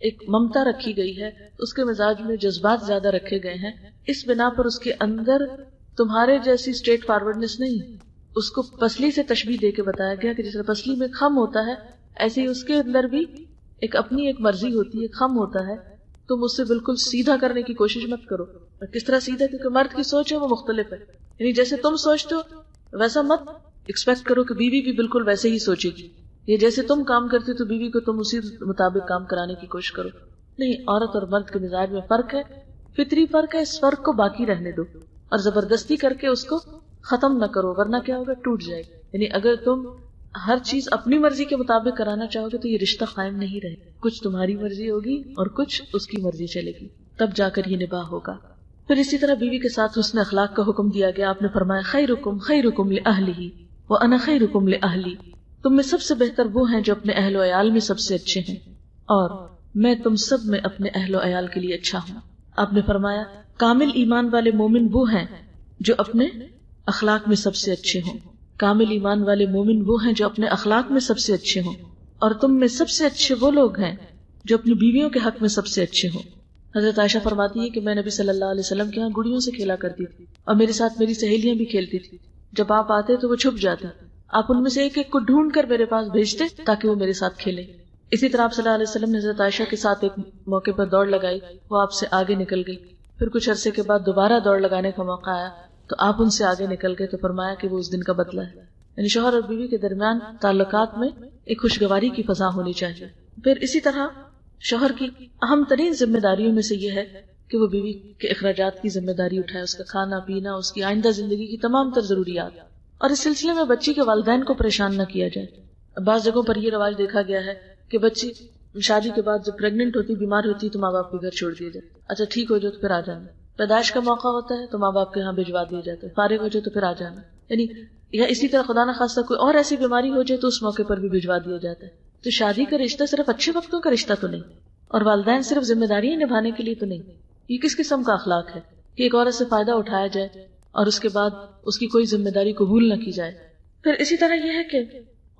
ایک ممتا رکھی گئی ہے، اس کے مزاج میں جذبات زیادہ رکھے گئے ہیں. اس بنا پر اس کے اندر تمہارے جیسی اسٹریٹ فارورڈنس نہیں، اس کو پسلی سے تشبیہ دے کے بتایا گیا کہ جس طرح پسلی میں خم ہوتا ہے ایسے ہی اس کے اندر بھی ایک اپنی ایک مرضی ہوتی ہے، خم ہوتا ہے. تم اس سے بالکل سیدھا کرنے کی کوشش مت کرو. اور کس طرح سیدھا؟ کیونکہ مرد کی سوچ ہے وہ مختلف ہے. یعنی جیسے تم سوچتے ہو ویسا مت ایکسپیکٹ کرو کہ بیوی بھی بالکل ویسے ہی سوچے گی. یہ جیسے تم کام کرتے تو بیوی کو تم اسی مطابق کام کرانے کی کوشش کرو. نہیں، عورت اور مرد کے مزاج میں فرق ہے، فطری فرق ہے. اس فرق کو باقی رہنے دو اور زبردستی کر کے اس کو ختم نہ کرو، ورنہ کیا ہوگا؟ ٹوٹ جائے گا. یعنی اگر تم ہر چیز اپنی مرضی کے مطابق کرانا چاہو گے تو یہ رشتہ قائم نہیں رہے. کچھ تمہاری مرضی ہوگی اور کچھ اس کی مرضی چلے گی، تب جا کر یہ نباہ ہوگا. پھر اسی طرح بیوی کے ساتھ حسن اخلاق کا حکم دیا گیا. آپ نے فرمایا خیرکم خیرکم لأہلہ وانا خیرکم لأہلی. تم میں سب سے بہتر وہ ہیں جو اپنے اہل و عیال میں سب سے اچھے ہیں اور میں تم سب میں اپنے اہل و عیال کے لیے اچھا ہوں. آپ نے فرمایا کامل ایمان والے مومن وہ ہیں جو اپنے اخلاق میں سب سے اچھے ہوں. کامل ایمان والے مومن وہ ہیں جو اپنے اخلاق میں سب سے اچھے ہوں اور تم میں سب سے اچھے وہ لوگ ہیں جو اپنی بیویوں کے حق میں سب سے اچھے ہوں. حضرت عائشہ فرماتی ہے کہ میں نبی صلی اللہ علیہ وسلم کے ہاں گڑیوں سے کھیلا کرتی تھی اور میرے ساتھ میری سہیلیاں بھی کھیلتی تھی. جب آپ آتے تو وہ چھپ جاتے، آپ ان میں سے ایک ایک کو ڈھونڈ کر میرے پاس بھیجتے تاکہ وہ میرے ساتھ کھیلیں. اسی طرح آپ صلی اللہ علیہ وسلم نے حضرت عائشہ کے ساتھ ایک موقع پر دوڑ لگائی، وہ آپ سے آگے نکل گئی. پھر کچھ عرصے کے بعد دوبارہ دوڑ لگانے کا موقع آیا تو آپ ان سے آگے نکل گئے تو فرمایا کہ وہ اس دن کا بدلہ ہے. یعنی شوہر اور بیوی کے درمیان تعلقات میں ایک خوشگواری کی فضا ہونی چاہیے. پھر اسی طرح شوہر کی اہم ترین ذمہ داریوں میں سے یہ ہے کہ وہ بیوی کے اخراجات کی ذمہ داری اٹھائے، اس کا کھانا پینا، اس کی آئندہ زندگی کی تمام تر ضروریات. اور اس سلسلے میں بچی کے والدین کو پریشان نہ کیا جائے. بعض جگہوں پر یہ رواج دیکھا گیا ہے کہ بچی شادی کے بعد جب پریگننٹ ہوتی، بیمار ہوتی تو ماں باپ کے گھر چھوڑ دیا جائے. اچھا ٹھیک ہو جاؤ تو پھر آ جانا. پیدائش کا موقع ہوتا ہے تو ماں باپ کے یہاں بھجوا دیا جاتا ہے. فارغ ہو جاؤ تو پھر آ جانا. یعنی یا اسی طرح خدا نہ خواستہ کوئی اور ایسی بیماری ہو جائے تو اس موقع پر بھی بھجوا دیا جاتا ہے. تو شادی کا رشتہ صرف اچھے وقتوں کا رشتہ تو نہیں، اور والدین صرف ذمہ داریاں نبھانے کے لیے تو نہیں. یہ کس قسم کا اخلاق ہے کہ ایک عورت سے فائدہ اٹھایا جائے اور اس کے بعد اس کی کوئی ذمہ داری قبول نہ کی جائے. پھر اسی طرح یہ ہے کہ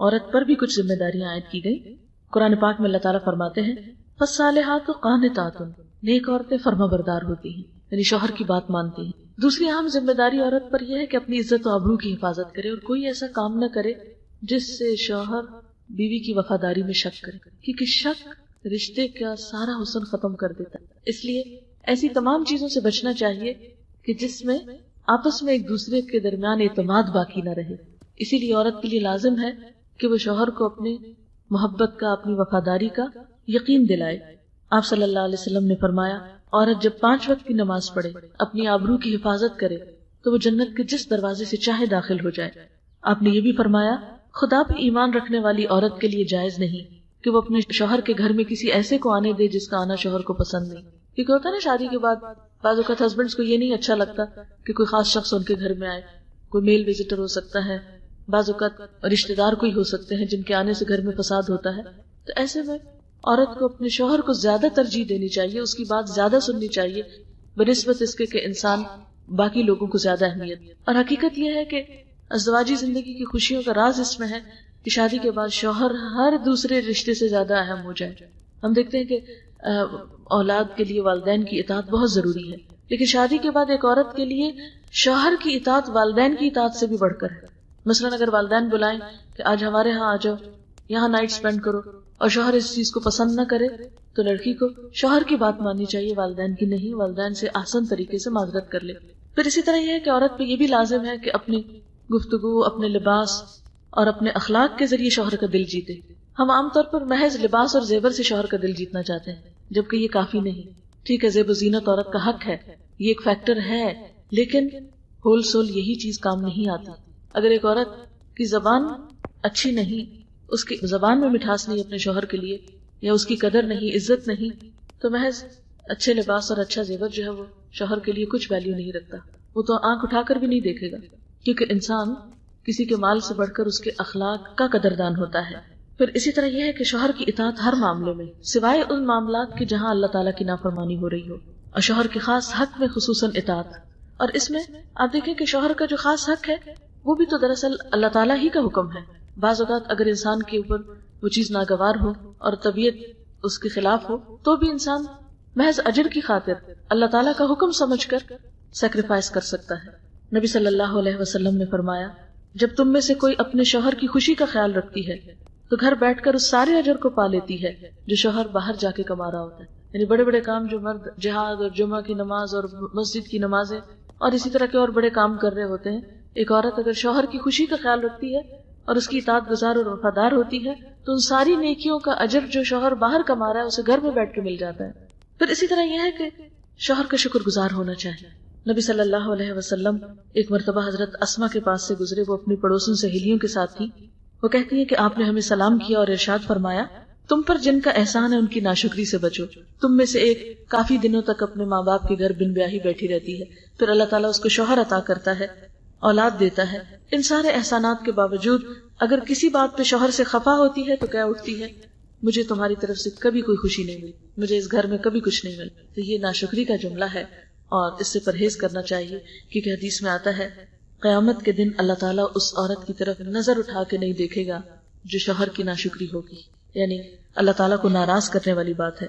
عورت پر بھی کچھ ذمہ داریاں عائد کی گئی. قرآن پاک میں اللہ تعالیٰ فرماتے ہیں فالصالحات قانتات، نیک عورتیں فرما بردار ہوتی ہیں، یعنی شوہر کی بات مانتی ہیں. دوسری اہم ذمہ داری عورت پر یہ ہے کہ اپنی عزت و آبرو کی حفاظت کرے اور کوئی ایسا کام نہ کرے جس سے شوہر بیوی کی وفاداری میں شک کرے، کیونکہ شک رشتے کا سارا حسن ختم کر دیتا ہے. اس لیے ایسی تمام چیزوں سے بچنا چاہیے کہ جس میں آپس میں ایک دوسرے کے درمیان اعتماد باقی نہ رہے. اسی لیے عورت کے لیے لازم ہے کہ وہ شوہر کو اپنے محبت کا، اپنی وفاداری کا یقین دلائے. آپ صلی اللہ علیہ وسلم نے فرمایا عورت جب 5 وقت کی نماز پڑھے، اپنی آبرو کی حفاظت کرے تو وہ جنت کے جس دروازے سے چاہے داخل ہو جائے. آپ نے یہ بھی فرمایا خدا پہ ایمان رکھنے والی عورت کے لیے جائز نہیں کہ وہ اپنے شوہر کے گھر میں کسی ایسے کو آنے دے جس کا آنا شوہر کو پسند نہیں. کیونکہ ہوتا ہے نا شادی کے بعد بعض اوقات ہسبینڈس کو یہ نہیں اچھا لگتا کہ کوئی خاص شخص ان کے گھر میں آئے. کوئی میل وزٹر ہو سکتا ہے، بعض اوقات رشتے دار کوئی ہو سکتے ہیں جن کے آنے سے گھر میں فساد ہوتا ہے. تو ایسے میں عورت کو اپنے شوہر کو زیادہ ترجیح دینی چاہیے، اس کی بات زیادہ سننی چاہیے بنسبت اس کے کہ انسان باقی لوگوں کو زیادہ اہمیت. اور حقیقت یہ ہے کہ ازدواجی زندگی کی خوشیوں کا راز اس میں ہے کہ شادی کے بعد شوہر ہر دوسرے رشتے سے زیادہ اہم ہو جائے. ہم دیکھتے ہیں کہ اولاد کے لیے والدین کی اطاعت بہت ضروری ہے، لیکن شادی کے بعد ایک عورت کے لیے شوہر کی اطاعت والدین کی اطاعت سے بھی بڑھ کر ہے. مثلاً اگر والدین بلائیں کہ آج ہمارے ہاں آ جاؤ، یہاں نائٹ سپینڈ کرو، اور شوہر اس چیز کو پسند نہ کرے تو لڑکی کو شوہر کی بات ماننی چاہیے، والدین کی نہیں. والدین سے آسان طریقے سے معذرت کر لے. پھر اسی طرح یہ ہے کہ عورت پہ یہ بھی لازم ہے کہ اپنی گفتگو، اپنے لباس اور اپنے اخلاق کے ذریعے شوہر کا دل جیتے. ہم عام طور پر محض لباس اور زیور سے شوہر کا دل جیتنا چاہتے ہیں، جبکہ یہ کافی نہیں. ٹھیک ہے، زیب و زینت عورت کا حق ہے، یہ ایک فیکٹر ہے، لیکن ہول سول یہی چیز کام نہیں آتی. اگر ایک عورت کی زبان اچھی نہیں، اس کی زبان میں مٹھاس نہیں اپنے شوہر کے لیے، یا اس کی قدر نہیں، عزت نہیں، تو محض اچھے لباس اور اچھا زیور جو ہے وہ شوہر کے لیے کچھ ویلیو نہیں رکھتا. وہ تو آنکھ اٹھا کر بھی نہیں دیکھے گا، کیونکہ انسان کسی کے مال سے بڑھ کر اس کے اخلاق کا قدردان ہوتا ہے. پھر اسی طرح یہ ہے کہ شوہر کی اطاعت ہر معاملے میں، سوائے ان معاملات کے جہاں اللہ تعالیٰ کی نافرمانی ہو رہی ہو، اور شوہر کے خاص حق میں خصوصاً اطاعت. اور اس میں آپ دیکھیں کہ شوہر کا جو خاص حق ہے وہ بھی تو دراصل اللہ تعالیٰ ہی کا حکم ہے. بعض اوقات اگر انسان کے اوپر وہ چیز ناگوار ہو اور طبیعت اس کے خلاف ہو تو بھی انسان محض اجر کی خاطر اللہ تعالیٰ کا حکم سمجھ کر سیکریفائس کر سکتا ہے. نبی صلی اللہ علیہ وسلم نے فرمایا، جب تم میں سے کوئی اپنے شوہر کی خوشی کا خیال رکھتی ہے تو گھر بیٹھ کر اس سارے اجر کو پا لیتی ہے جو شوہر باہر جا کے کما رہا ہوتا ہے. یعنی بڑے بڑے کام جو مرد جہاد اور جمعہ کی نماز اور مسجد کی نمازیں اور اسی طرح کے اور بڑے کام کر رہے ہوتے ہیں، ایک عورت اگر شوہر کی خوشی کا خیال رکھتی ہے اور اس کی اطاعت گزار اور وفادار ہوتی ہے تو ان ساری نیکیوں کا اجر جو شوہر باہر کما رہا ہے اسے گھر میں بیٹھ کے مل جاتا ہے. پھر اسی طرح یہ ہے کہ شوہر کا شکر گزار ہونا چاہیے. نبی صلی اللہ علیہ وسلم ایک مرتبہ حضرت اسما کے پاس سے گزرے، وہ اپنی پڑوسن سہیلیوں کے ساتھ تھی. وہ کہتی ہے کہ آپ نے ہمیں سلام کیا اور ارشاد فرمایا، تم پر جن کا احسان ہے ان کی ناشکری سے بچو. تم میں سے ایک کافی دنوں تک اپنے ماں باپ کے گھر بن بیاہی بیٹھی رہتی ہے، پھر اللہ تعالیٰ اس کو شوہر عطا کرتا ہے، اولاد دیتا ہے. ان سارے احسانات کے باوجود اگر کسی بات پہ شوہر سے خفا ہوتی ہے تو کیا اٹھتی ہے، مجھے تمہاری طرف سے کبھی کوئی خوشی نہیں ملی، مجھے اس گھر میں کبھی کچھ نہیں ملا. تو یہ ناشکری کا جملہ ہے اور اس سے پرہیز کرنا چاہیے، کیونکہ حدیث میں آتا ہے قیامت کے دن اللہ تعالیٰ اس عورت کی طرف نظر اٹھا کے نہیں دیکھے گا جو شوہر کی ناشکری ہوگی. یعنی اللہ تعالیٰ کو ناراض کرنے والی بات ہے.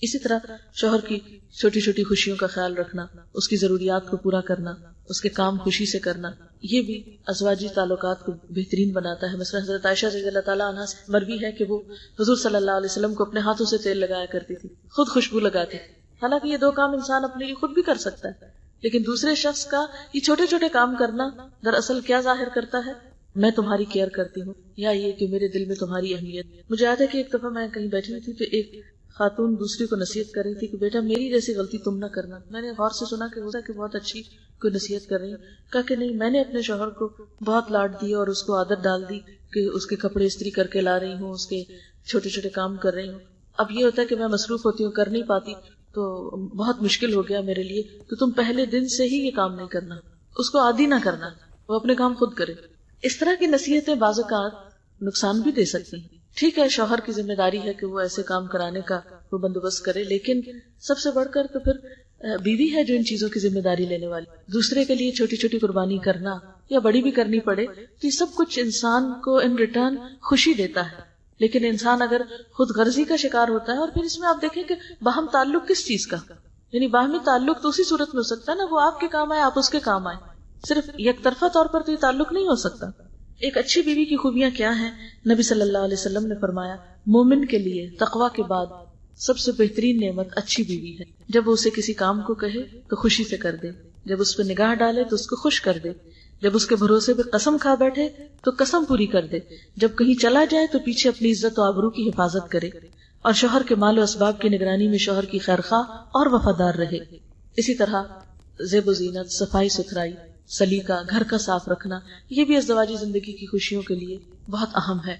اسی طرح شوہر کی چھوٹی چھوٹی خوشیوں کا خیال رکھنا، اس کی ضروریات کو پورا کرنا، اس کے کام خوشی سے کرنا، یہ بھی ازواجی تعلقات کو بہترین بناتا ہے. مثلا حضرت عائشہ رضی اللہ تعالیٰ عنہا سے مروی ہے کہ وہ حضور صلی اللہ علیہ وسلم کو اپنے ہاتھوں سے تیل لگایا کرتی تھی، خود خوشبو لگاتی تھی. حالانکہ یہ دو کام انسان اپنے لیے خود بھی کر سکتا ہے، لیکن دوسرے شخص کا یہ چھوٹے چھوٹے کام کرنا دراصل کیا ظاہر کرتا ہے، میں تمہاری کیئر کرتی ہوں، یا یہ کہ میرے دل میں تمہاری اہمیت. مجھے یاد ہے کہ ایک دفعہ میں کہیں بیٹھی ہوئی تھی تو ایک خاتون دوسری کو نصیحت کر رہی تھی کہ بیٹا میری جیسی غلطی تم نہ کرنا. میں نے غور سے سنا کہ ہوتا کہ بہت اچھی کوئی نصیحت کر رہی ہوں. کہا کہ نہیں، میں نے اپنے شوہر کو بہت لاڈ دی اور اس کو عادت ڈال دی کہ اس کے کپڑے استری کر کے لا رہی ہوں، اس کے چھوٹے چھوٹے کام کر رہی ہوں. اب یہ ہوتا ہے کہ میں مصروف ہوتی ہوں، کر نہیں پاتی، تو بہت مشکل ہو گیا میرے لیے. تو تم پہلے دن سے ہی یہ کام نہیں کرنا، اس کو عادی نہ کرنا، وہ اپنے کام خود کرے. اس طرح کی نصیحتیں بعض اوقات نقصان بھی دے سکتی ہیں. ٹھیک ہے، شوہر کی ذمہ داری ہے کہ وہ ایسے کام کرانے کا وہ بندوبست کرے، لیکن سب سے بڑھ کر تو پھر بیوی ہے جو ان چیزوں کی ذمہ داری لینے والی. دوسرے کے لیے چھوٹی چھوٹی قربانی کرنا یا بڑی بھی کرنی پڑے تو یہ سب کچھ انسان کو ان ریٹرن خوشی دیتا ہے. لیکن انسان اگر خود غرضی کا شکار ہوتا ہے، اور پھر اس میں آپ دیکھیں کہ باہم تعلق کس چیز کا، یعنی باہمی تعلق تو اسی صورت میں ہو سکتا ہے نا، وہ آپ کے کام آئے، آپ اس کے کام آئے. صرف یک طرفہ طور پر تو یہ تعلق نہیں ہو سکتا. ایک اچھی بیوی کی خوبیاں کیا ہیں؟ نبی صلی اللہ علیہ وسلم نے فرمایا، مومن کے لیے تقوی کے بعد سب سے بہترین نعمت اچھی بیوی ہے. جب وہ اسے کسی کام کو کہے تو خوشی سے کر دے، جب اس پہ نگاہ ڈالے تو اس کو خوش کر دے، جب اس کے بھروسے پہ قسم کھا بیٹھے تو قسم پوری کر دے، جب کہیں چلا جائے تو پیچھے اپنی عزت و آبرو کی حفاظت کرے، اور شوہر کے مال و اسباب کی نگرانی میں شوہر کی خیرخواہ اور وفادار رہے. اسی طرح زیب و زینت، صفائی ستھرائی، سلیقہ، گھر کا صاف رکھنا، یہ بھی ازدواجی زندگی کی خوشیوں کے لیے بہت اہم ہے.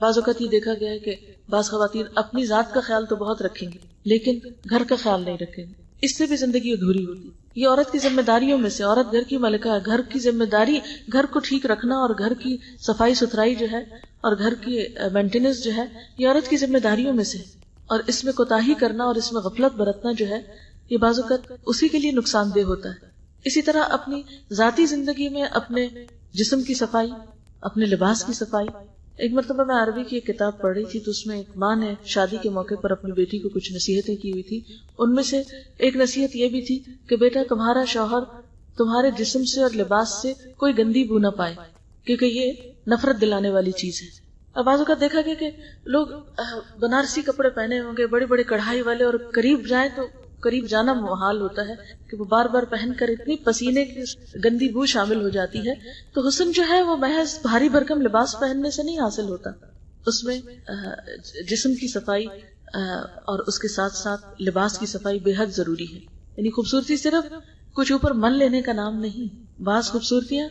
بعض اوقات یہ دیکھا گیا ہے کہ بعض خواتین اپنی ذات کا خیال تو بہت رکھیں گی لیکن گھر کا خیال نہیں رکھیں گی، اس سے بھی زندگی ادھوری ہوتی. یہ عورت کی ذمہ داریوں میں سے، عورت گھر کی ملکہ ہے، گھر کی ذمہ داری گھر کو ٹھیک رکھنا اور گھر کی صفائی ستھرائی جو ہے اور گھر کی مینٹیننس جو ہے یہ عورت کی ذمہ داریوں میں سے، اور اس میں کوتاہی کرنا اور اس میں غفلت برتنا جو ہے یہ بعض اوقات اسی کے لیے نقصان دہ ہوتا ہے. اسی طرح اپنی ذاتی زندگی میں اپنے جسم کی صفائی، اپنے لباس کی صفائی. ایک مرتبہ میں عربی کی ایک کتاب پڑھ رہی تھی تو اس میں ایک ماں نے شادی کے موقع پر اپنی بیٹی کو کچھ نصیحتیں کی ہوئی تھی. ان میں سے ایک نصیحت یہ بھی تھی کہ بیٹا تمہارا شوہر تمہارے جسم سے اور لباس سے کوئی گندی بو نہ پائے، کیونکہ یہ نفرت دلانے والی چیز ہے. اب بعض اوقات دیکھا گیا کہ لوگ بنارسی کپڑے پہنے ہوں گے، بڑی بڑی کڑھائی والے، اور قریب جائیں تو قریب جانا محال ہوتا ہے کہ وہ بار بار پہن کر اتنی پسینے کی گندی بو شامل ہو جاتی ہے. تو حسن جو ہے وہ محض بھاری بھرکم لباس پہننے سے نہیں حاصل ہوتا، اس میں جسم کی صفائی اور اس کے ساتھ ساتھ لباس کی صفائی بے حد ضروری ہے. یعنی خوبصورتی صرف کچھ اوپر مل لینے کا نام نہیں، بعض خوبصورتیاں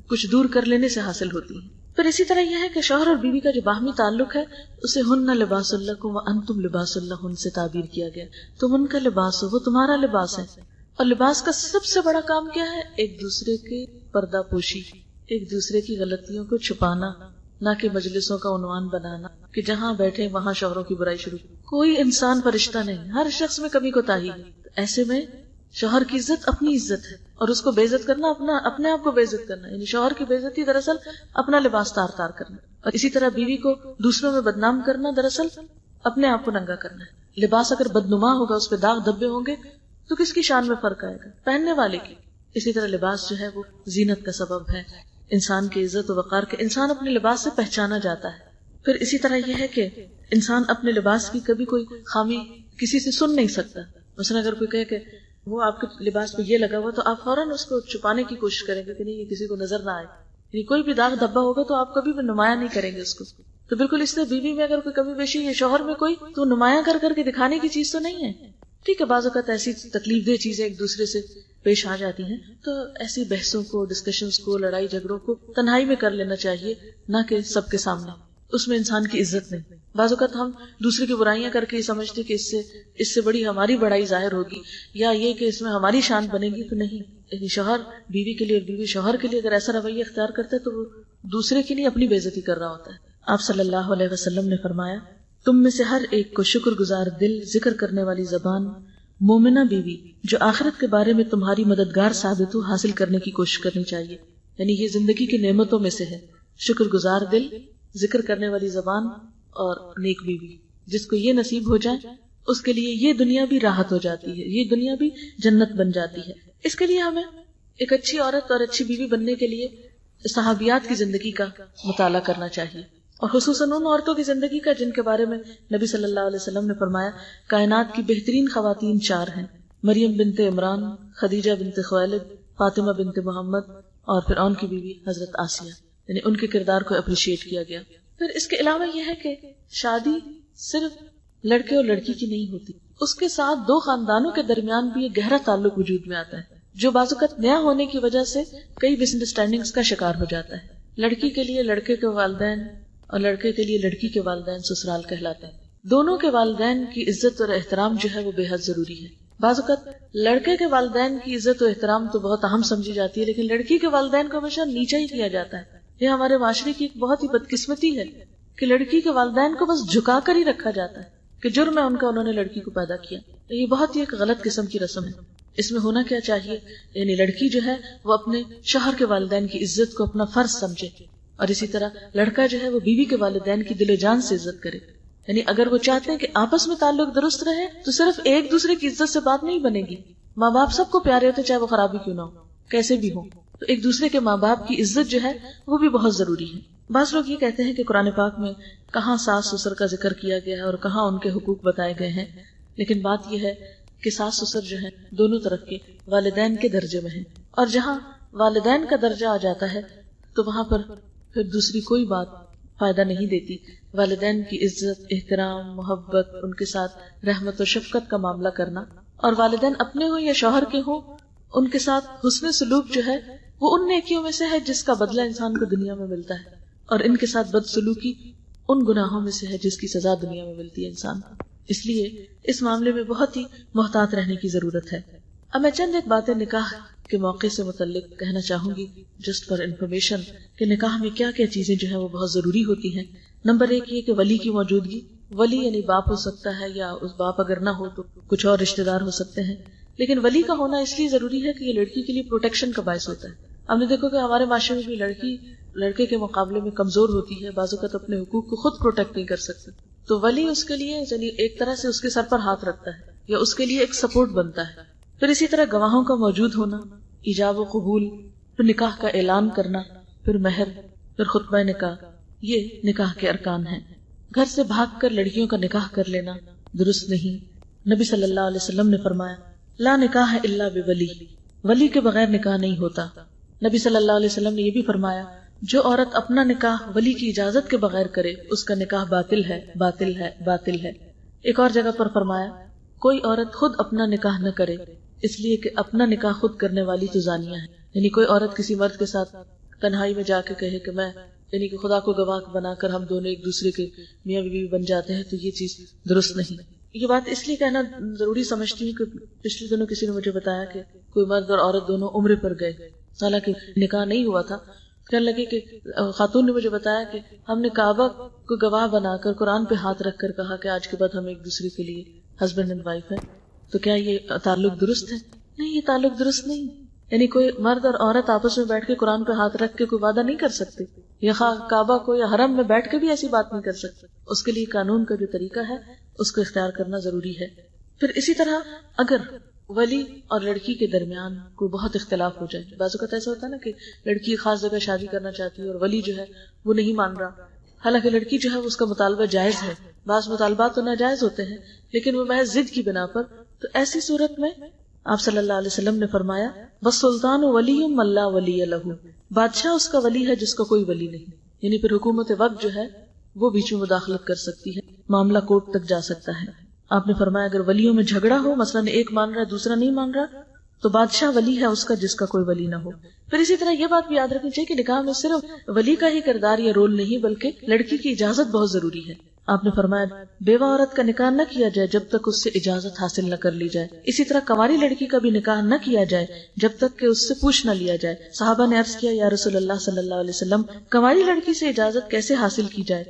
کچھ دور کر لینے سے حاصل ہوتی ہیں. پھر اسی طرح یہ ہے کہ شوہر اور بیوی کا جو باہمی تعلق ہے اسے ہن لباس لکم وانتم لباس لہن سے تعبیر کیا گیا. تم ان کا لباس ہو، وہ تمہارا لباس ہے. اور لباس کا سب سے بڑا کام کیا ہے؟ ایک دوسرے کے پردہ پوشی، ایک دوسرے کی غلطیوں کو چھپانا، نہ کہ مجلسوں کا عنوان بنانا کہ جہاں بیٹھے وہاں شوہروں کی برائی شروع. کوئی انسان فرشتہ نہیں، ہر شخص میں کمی کوتاہی ہے. ایسے میں شوہر کی عزت اپنی عزت ہے، اور اس کو بے عزت کرنا اپنے آپ کو بے عزت کرنا. یعنی شوہر کی بے عزتی دراصل اپنا لباس تار تار کرنا، اور اسی طرح بیوی کو دوسروں میں بدنام کرنا دراصل اپنے آپ کو ننگا کرنا ہے. لباس اگر بدنما ہوگا، اس پہ داغ دھبے ہوں گے تو کس کی شان میں فرق آئے گا؟ پہننے والے کی. اسی طرح لباس جو ہے وہ زینت کا سبب ہے، انسان کی عزت و وقار کے. انسان اپنے لباس سے پہچانا جاتا ہے. پھر اسی طرح یہ ہے کہ انسان اپنے لباس کی کبھی کوئی خامی کسی سے سن نہیں سکتا. مثلا اگر کوئی کہے کہ وہ آپ کے لباس پہ یہ لگا ہوا تو آپ فوراً اس کو چھپانے کی کوشش کریں گے کہ نہیں یہ کسی کو نظر نہ آئے. یعنی کوئی بھی داغ دھبا ہوگا تو آپ کبھی بھی نمایاں نہیں کریں گے اس کو. تو بالکل اس طرح بیوی میں اگر کوئی کمی بیشی ہے، شوہر میں کوئی، تو نمایاں کر کر کے دکھانے کی چیز تو نہیں ہے. ٹھیک ہے، بعض اوقات ایسی تکلیف دہ چیزیں ایک دوسرے سے پیش آ جاتی ہیں تو ایسی بحثوں کو، ڈسکشنز کو، لڑائی جھگڑوں کو تنہائی میں کر لینا چاہیے، نہ کہ سب کے سامنے. اس میں انسان کی عزت نہیں. بعض اوقات ہم دوسرے کی برائیاں کر کے یہ سمجھتے کہ اس سے بڑی ہماری بڑائی ظاہر ہوگی، یا یہ کہ اس میں ہماری شان بنے گی. تو نہیں. یعنی شوہر بیوی کے لیے اور بیوی شوہر کے لیے اگر ایسا رویہ اختیار کرتا ہے تو وہ دوسرے کے لیے اپنی بے عزتی کر رہا ہوتا ہے. آپ صلی اللہ علیہ وسلم نے فرمایا، تم میں سے ہر ایک کو شکر گزار دل، ذکر کرنے والی زبان، مومنہ بیوی جو آخرت کے بارے میں تمہاری مددگار ثابت ہو، حاصل کرنے کی کوشش کرنی چاہیے. یعنی یہ زندگی کی نعمتوں میں سے ہے، شکر گزار دل، ذکر کرنے والی زبان اور نیک بیوی. جس کو یہ نصیب ہو جائے اس کے لیے یہ دنیا بھی راحت ہو جاتی ہے، یہ دنیا بھی جنت بن جاتی ہے. اس کے لیے ہمیں ایک اچھی عورت اور اچھی بیوی بننے کے لیے صحابیات کی زندگی کا مطالعہ کرنا چاہیے، اور خصوصاً ان عورتوں کی زندگی کا جن کے بارے میں نبی صلی اللہ علیہ وسلم نے فرمایا کائنات کی بہترین خواتین 4 ہیں: مریم بنت عمران، خدیجہ بنت خویلد، فاطمہ بنت محمد، اور فرعون کی بیوی حضرت آسیہ. یعنی ان کے کردار کو اپریشیٹ کیا گیا. پھر اس کے علاوہ یہ ہے کہ شادی صرف لڑکے اور لڑکی کی نہیں ہوتی، اس کے ساتھ 2 خاندانوں کے درمیان بھی ایک گہرا تعلق وجود میں آتا ہے، جو بعض اوقات نیا ہونے کی وجہ سے کئی مس انڈرسٹینڈنگز کا شکار ہو جاتا ہے. لڑکی کے لیے لڑکے کے والدین اور لڑکے کے لیے لڑکی کے والدین سسرال کہلاتے ہیں. دونوں کے والدین کی عزت اور احترام جو ہے وہ بے حد ضروری ہے. بعض اوقات لڑکے کے والدین کی عزت و احترام تو بہت اہم سمجھی جاتی ہے، لیکن لڑکی کے والدین کو ہمیشہ نیچا ہی کیا جاتا ہے. یہ ہمارے معاشرے کی ایک بہت ہی بدقسمتی ہے کہ لڑکی کے والدین کو بس جھکا کر ہی رکھا جاتا ہے کہ جرم ہے ان کا، انہوں نے لڑکی کو پیدا کیا. یہ بہت ہی ایک غلط قسم کی رسم ہے. اس میں ہونا کیا چاہیے؟ یعنی لڑکی جو ہے وہ اپنے شوہر کے والدین کی عزت کو اپنا فرض سمجھے، اور اسی طرح لڑکا جو ہے وہ بیوی کے والدین کی دل و جان سے عزت کرے. یعنی اگر وہ چاہتے ہیں کہ آپس میں تعلق درست رہے تو صرف ایک دوسرے کی عزت سے بات نہیں بنے گی. ماں باپ سب کو پیارے ہوتے چاہے وہ خرابی کیوں نہ ہو، کیسے بھی ہو. تو ایک دوسرے کے ماں باپ کی عزت جو ہے وہ بھی بہت ضروری ہے. بعض لوگ یہ کہتے ہیں کہ قرآن پاک میں کہاں ساس سسر کا ذکر کیا گیا ہے اور کہاں ان کے حقوق بتائے گئے ہیں، لیکن بات یہ ہے کہ ساس سسر جو ہیں دونوں طرف کے والدین کے درجے میں ہیں، اور جہاں والدین کا درجہ آ جاتا ہے تو وہاں پر پھر دوسری کوئی بات فائدہ نہیں دیتی. والدین کی عزت، احترام، محبت، ان کے ساتھ رحمت و شفقت کا معاملہ کرنا، اور والدین اپنے ہوں یا شوہر کے ہوں ان کے ساتھ حسن سلوک جو ہے وہ ان نیکیوں میں سے ہے جس کا بدلہ انسان کو دنیا میں ملتا ہے، اور ان کے ساتھ بدسلوکی ان گناہوں میں سے ہے جس کی سزا دنیا میں ملتی ہے انسان کو. اس لیے اس معاملے میں بہت ہی محتاط رہنے کی ضرورت ہے. اب میں چند ایک باتیں نکاح کے موقع سے متعلق کہنا چاہوں گی جسٹ فار انفارمیشن کہ نکاح میں کیا کیا چیزیں جو ہیں وہ بہت ضروری ہوتی ہیں. نمبر 1 یہ کہ ولی کی موجودگی. ولی یعنی باپ ہو سکتا ہے، یا اس باپ اگر نہ ہو تو کچھ اور رشتہ دار ہو سکتے ہیں. لیکن ولی کا ہونا اس لیے ضروری ہے کہ یہ لڑکی کے لیے پروٹیکشن کا باعث ہوتا ہے. ہم نے دیکھو کہ ہمارے معاشرے میں بھی لڑکی لڑکے کے مقابلے میں کمزور ہوتی ہے، بعض اوقات اپنے حقوق کو خود پروٹیکٹ نہیں کر سکتی، تو ولی اس کے لیے یعنی ایک طرح سے اس کے سر پر ہاتھ رکھتا ہے یا اس کے لیے ایک سپورٹ بنتا ہے. پھر اسی طرح گواہوں کا موجود ہونا، ایجاب و قبول، پھر نکاح کا اعلان کرنا، پھر مہر، پھر خطبہ نکاح، یہ نکاح کے ارکان ہیں. گھر سے بھاگ کر لڑکیوں کا نکاح کر لینا درست نہیں. نبی صلی اللہ علیہ وسلم نے فرمایا لا نکاح الا بولی، ولی کے بغیر نکاح نہیں ہوتا. نبی صلی اللہ علیہ وسلم نے یہ بھی فرمایا جو عورت اپنا نکاح ولی کی اجازت کے بغیر کرے اس کا نکاح باطل ہے، باطل ہے، باطل ہے. ایک اور جگہ پر فرمایا کوئی عورت خود اپنا نکاح نہ کرے، اس لیے کہ اپنا نکاح خود کرنے والی تو زانیہ ہے. یعنی کوئی عورت کسی مرد کے ساتھ تنہائی میں جا کے کہے کہ میں یعنی کہ خدا کو گواہ بنا کر ہم دونوں ایک دوسرے کے میاں بیوی بن جاتے ہیں، تو یہ چیز درست نہیں. یہ بات اس لیے کہنا ضروری سمجھتی ہوں کہ پچھلے دنوں کسی نے مجھے بتایا کہ کوئی مرد اور عورت دونوں عمرے پر گئے، حالانکہ نکاح نہیں ہوا تھا. کہنے لگے کہ خاتون نے مجھے بتایا کہ ہم نے کعبہ کو گواہ بنا کر قرآن پہ ہاتھ رکھ کر کہا کہ آج کے بعد ہم ایک دوسرے کے لیے ہسبینڈ اینڈ وائف ہیں. تو کیا یہ تعلق درست ہے؟ نہیں، یہ تعلق درست نہیں. یعنی کوئی مرد اور عورت آپس میں بیٹھ کے قرآن پہ ہاتھ رکھ کے کوئی وعدہ نہیں کر سکتے، یا کعبہ کو یا حرم میں بیٹھ کے بھی ایسی بات نہیں کر سکتے. اس کے لیے قانون کا جو طریقہ ہے اس کو اختیار کرنا ضروری ہے. پھر اسی طرح اگر ولی اور لڑکی کے درمیان کوئی بہت اختلاف ہو جائے، بعض اوقات ایسا ہوتا ہے نا کہ لڑکی ایک خاص جگہ شادی کرنا چاہتی ہے اور ولی جو ہے وہ نہیں مان رہا، حالانکہ لڑکی جو ہے اس کا مطالبہ جائز ہے. بعض مطالبات تو ناجائز ہوتے ہیں لیکن وہ محض ضد کی بنا پر. تو ایسی صورت میں آپ صلی اللہ علیہ وسلم نے فرمایا والسلطان ولی من لا ولی لہ، بادشاہ اس کا ولی ہے جس کا کوئی ولی نہیں. یعنی پھر حکومت وقت جو ہے وہ بیچ میں مداخلت کر سکتی ہے، معاملہ کورٹ تک جا سکتا ہے. آپ نے فرمایا اگر ولیوں میں جھگڑا ہو، مثلا ایک مان رہا ہے دوسرا نہیں مان رہا، تو بادشاہ ولی ہے اس کا جس کا کوئی ولی نہ ہو. پھر اسی طرح یہ بات بھی یاد رکھنی چاہیے کہ نکاح میں صرف ولی کا ہی کردار یا رول نہیں بلکہ لڑکی کی اجازت بہت ضروری ہے. آپ نے فرمایا بیوہ عورت کا نکاح نہ کیا جائے جب تک اس سے اجازت حاصل نہ کر لی جائے. اسی طرح کنواری لڑکی کا بھی نکاح نہ کیا جائے جب تک کہ اس سے پوچھ نہ لیا جائے. صحابہ نے عرض کیا یا رسول اللہ صلی اللہ علیہ وسلم کنواری لڑکی سے اجازت کیسے حاصل کی جائے؟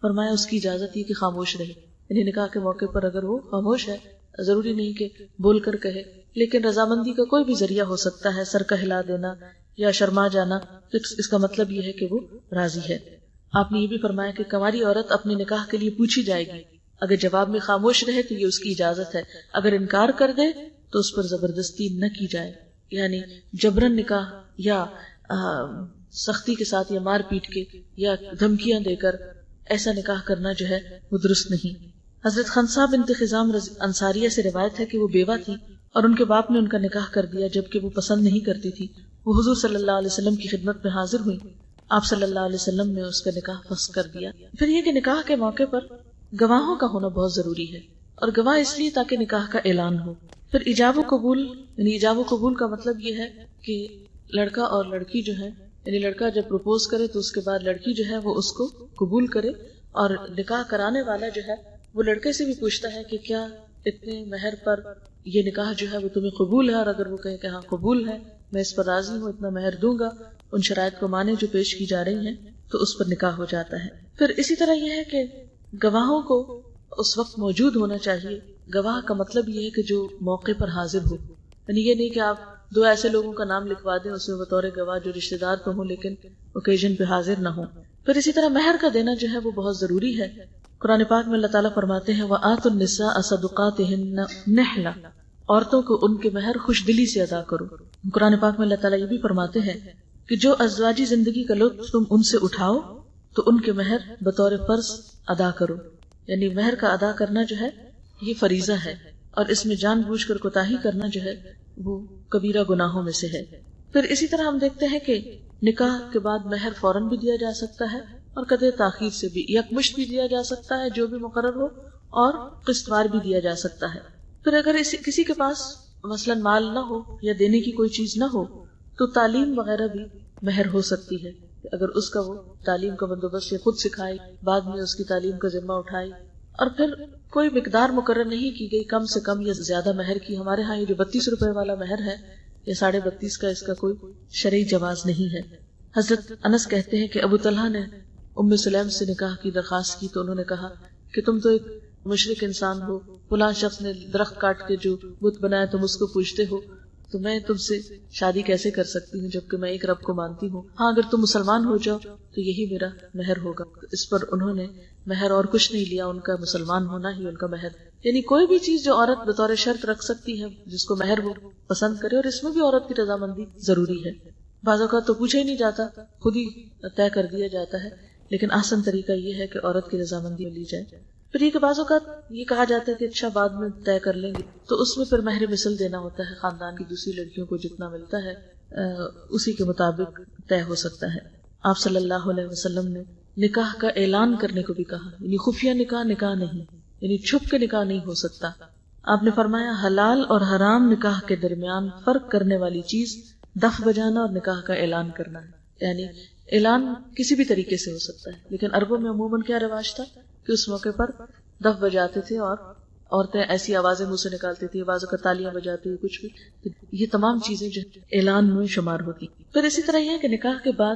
فرمایا اس کی اجازت یہ کہ خاموش رہے. یعنی نکاح کے موقع پر اگر وہ خاموش ہے، ضروری نہیں کہ بول کر کہے، لیکن رضامندی کا کوئی بھی ذریعہ ہو سکتا ہے، سر کا ہلا دینا یا شرما جانا، تو اس کا مطلب یہ ہے کہ وہ راضی ہے. آپ نے یہ بھی فرمایا کہ کنواری عورت اپنے نکاح کے لیے پوچھی جائے گی، اگر جواب میں خاموش رہے تو یہ اس کی اجازت ہے، اگر انکار کر دے تو اس پر زبردستی نہ کی جائے. یعنی جبرن نکاح یا سختی کے ساتھ یا مار پیٹ کے یا دھمکیاں دے کر ایسا نکاح کرنا جو ہے وہ درست نہیں. حضرت خنسا بنت خزام انصاریہ سے روایت ہے کہ وہ بیوہ تھی اور ان کے باپ نے ان کا نکاح کر دیا جبکہ وہ پسند نہیں کرتی تھی. وہ حضور صلی اللہ علیہ وسلم کی خدمت میں حاضر ہوئی، آپ صلی اللہ علیہ وسلم نے اس کا نکاح فسخ کر دیا. پھر یہ کہ نکاح کے موقع پر گواہوں کا ہونا بہت ضروری ہے، اور گواہ اس لیے تاکہ نکاح کا اعلان ہو. پھر ایجاب و قبول، یعنی ایجاب و قبول کا مطلب یہ ہے کہ لڑکا اور لڑکی جو ہے، یعنی لڑکا جب پروپوز کرے تو اس کے بعد لڑکی جو ہے وہ اس کو قبول کرے، اور نکاح کرانے والا جو ہے وہ لڑکے سے بھی پوچھتا ہے کہ کیا اتنے مہر پر یہ نکاح جو ہے وہ تمہیں قبول ہے، اور اگر وہ کہے کہ ہاں قبول ہے، میں اس پر راضی ہوں، اتنا مہر دوں گا، ان شرائط کو مانے جو پیش کی جا رہی ہیں، تو اس پر نکاح ہو جاتا ہے. پھر اسی طرح یہ ہے کہ گواہوں کو اس وقت موجود ہونا چاہیے. گواہ کا مطلب یہ ہے کہ جو موقع پر حاضر ہو، یعنی یہ نہیں کہ آپ دو ایسے لوگوں کا نام لکھوا دیں اس میں بطور گواہ جو رشتے دار تو ہوں لیکن اوکیزن پہ حاضر نہ ہوں. پھر اسی طرح مہر کا دینا جو ہے وہ بہت ضروری ہے. قرآن پاک میں اللہ تعالیٰ فرماتے ہیں وَآتُوا النِّسَاءَ صَدُقَاتِهِنَّ نِحْلَةً، عورتوں کو ان کے مہر خوش دلی سے ادا کرو. قرآن پاک میں اللہ تعالیٰ یہ بھی فرماتے ہیں کہ جو ازواجی زندگی کا لطف تم ان سے اٹھاؤ تو ان کے مہر بطور فرض ادا کرو. یعنی مہر کا ادا کرنا جو ہے یہ فریضہ ہے، اور اس میں جان بوجھ کر کوتاہی کرنا جو ہے وہ کبیرہ گناہوں میں سے ہے. پھر اسی طرح ہم دیکھتے ہیں کہ نکاح کے بعد مہر فوراً بھی دیا جا سکتا ہے اور قدر تاخیر سے بھی، یکمشت بھی دیا جا سکتا ہے جو بھی مقرر ہو، اور قسط وار بھی دیا جا سکتا ہے. پھر اگر کسی کے پاس مثلاً مال نہ ہو یا دینے کی کوئی چیز نہ ہو تو تعلیم وغیرہ بھی مہر ہو سکتی ہے. اگر اس کا وہ تعلیم کا بندوبست خود سکھائے، بعد میں اس کی تعلیم کا ذمہ اٹھائے. اور پھر کوئی مقدار مقرر نہیں کی گئی کم سے کم یا زیادہ مہر کی. ہمارے ہاں یہ جو 32 روپے والا مہر ہے یا 32.5 کا، اس کا کوئی شرعی جواز نہیں ہے. حضرت انس کہتے ہیں کہ ابو طلحہ نے ام سلیم سے نکاح کی درخواست کی تو انہوں نے کہا کہ تم تو ایک مشرک انسان ہو، فلاں شخص نے درخت کاٹ کے جو بت بنایا تم اس کو پوجتے ہو، تو میں تم سے شادی کیسے کر سکتی ہوں جبکہ میں ایک رب کو مانتی ہوں؟ ہاں اگر تم مسلمان ہو جاؤ تو یہی میرا مہر ہوگا۔ اس پر انہوں نے مہر اور کچھ نہیں لیا، ان کا مسلمان ہونا ہی ان کا مہر۔ یعنی کوئی بھی چیز جو عورت بطور شرط رکھ سکتی ہے جس کو مہر وہ پسند کرے، اور اس میں بھی عورت کی رضامندی ضروری ہے۔ بعض اوقات تو پوچھا ہی نہیں جاتا، خود ہی طے کر دیا جاتا ہے، لیکن آسان طریقہ یہ ہے کہ عورت کی رضامندی لی جائے۔ پھر یہ کہ بعض اوقات یہ کہا جاتا ہے کہ اچھا بعد میں طے کر لیں گے، تو اس میں پھر مہر مثل دینا ہوتا ہے، خاندان کی دوسری لڑکیوں کو جتنا ملتا ہے اسی کے مطابق طے ہو سکتا ہے۔ آپ صلی اللہ علیہ وسلم نے نکاح کا اعلان کرنے کو بھی کہا، یعنی خفیہ نکاح نکاح نہیں، یعنی چھپ کے نکاح نہیں ہو سکتا۔ آپ نے فرمایا حلال اور حرام نکاح کے درمیان فرق کرنے والی چیز دف بجانا اور نکاح کا اعلان کرنا ہے۔ یعنی اعلان کسی بھی طریقے سے ہو سکتا ہے، لیکن عربوں میں عموماً کیا رواج تھا کہ اس موقع پر دف بجاتے تھے اور عورتیں ایسی آوازیں منہ سے نکالتی تھی، بعض اوقات تالیاں بجاتی، کچھ بھی، یہ تمام چیزیں جو اعلان میں شمار ہوتی۔ پھر اسی طرح یہ ہے کہ نکاح کے بعد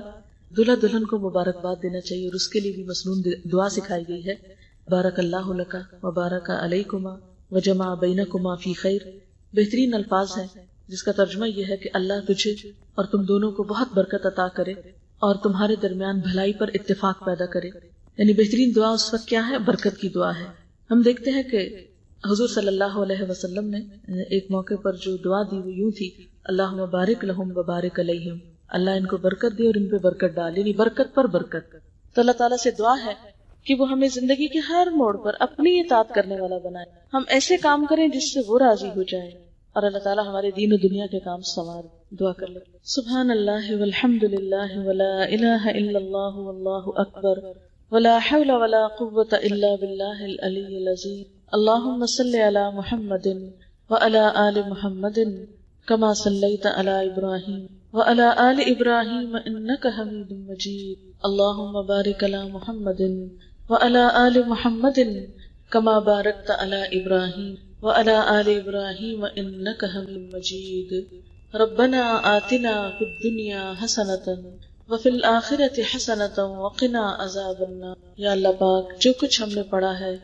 دلہا دلہن کو مبارکباد دینا چاہیے، اور اس کے لیے بھی مسنون دعا سکھائی گئی ہے، بارک اللہ لک وبارک علیکما وجمع بینکما فی خیر۔ بہترین الفاظ ہیں جس کا ترجمہ یہ ہے کہ اللہ تجھے اور تم دونوں کو بہت برکت عطا کرے اور تمہارے درمیان بھلائی پر اتفاق پیدا کرے۔ یعنی بہترین دعا اس وقت کیا ہے؟ برکت کی دعا ہے۔ ہم دیکھتے ہیں کہ حضور صلی اللہ علیہ وسلم نے ایک موقع پر جو دعا دی وہ یوں تھی، اللہم بارک لہم وبارک علیہم، اللہ ان کو برکت دے اور ان پہ برکت ڈال، یعنی برکت پر برکت۔ تو اللہ تعالیٰ سے دعا ہے کہ وہ ہمیں زندگی کے ہر موڑ پر اپنی اطاعت کرنے والا بنائے، ہم ایسے کام کریں جس سے وہ راضی ہو جائے، اور اللہ تعالیٰ ہمارے دین و دنیا کے کام سنوار۔ دعا کر لیں، سبحان اللہ والحمد للہ ولا الہ الا اللہ واللہ اکبر ولا حول ولا قوة الا باللہ العلی العظیم، اللہم صل علی محمد وعلی آل محمد کما صلیت علی ابراہیم وعلی آل ابراہیم انک حمید مجید، اللہم بارک علی محمد وعلی آل محمد کما بارکت علی ابراہیم وعلی آل ابراہیم انک حمید مجید، ربنا آتنا فی الدنیا حسنۃ وفی الآخرۃ حسنۃ وقنا عذاب النار۔ یا اللہ پاک جو کچھ ہم نے پڑھا ہے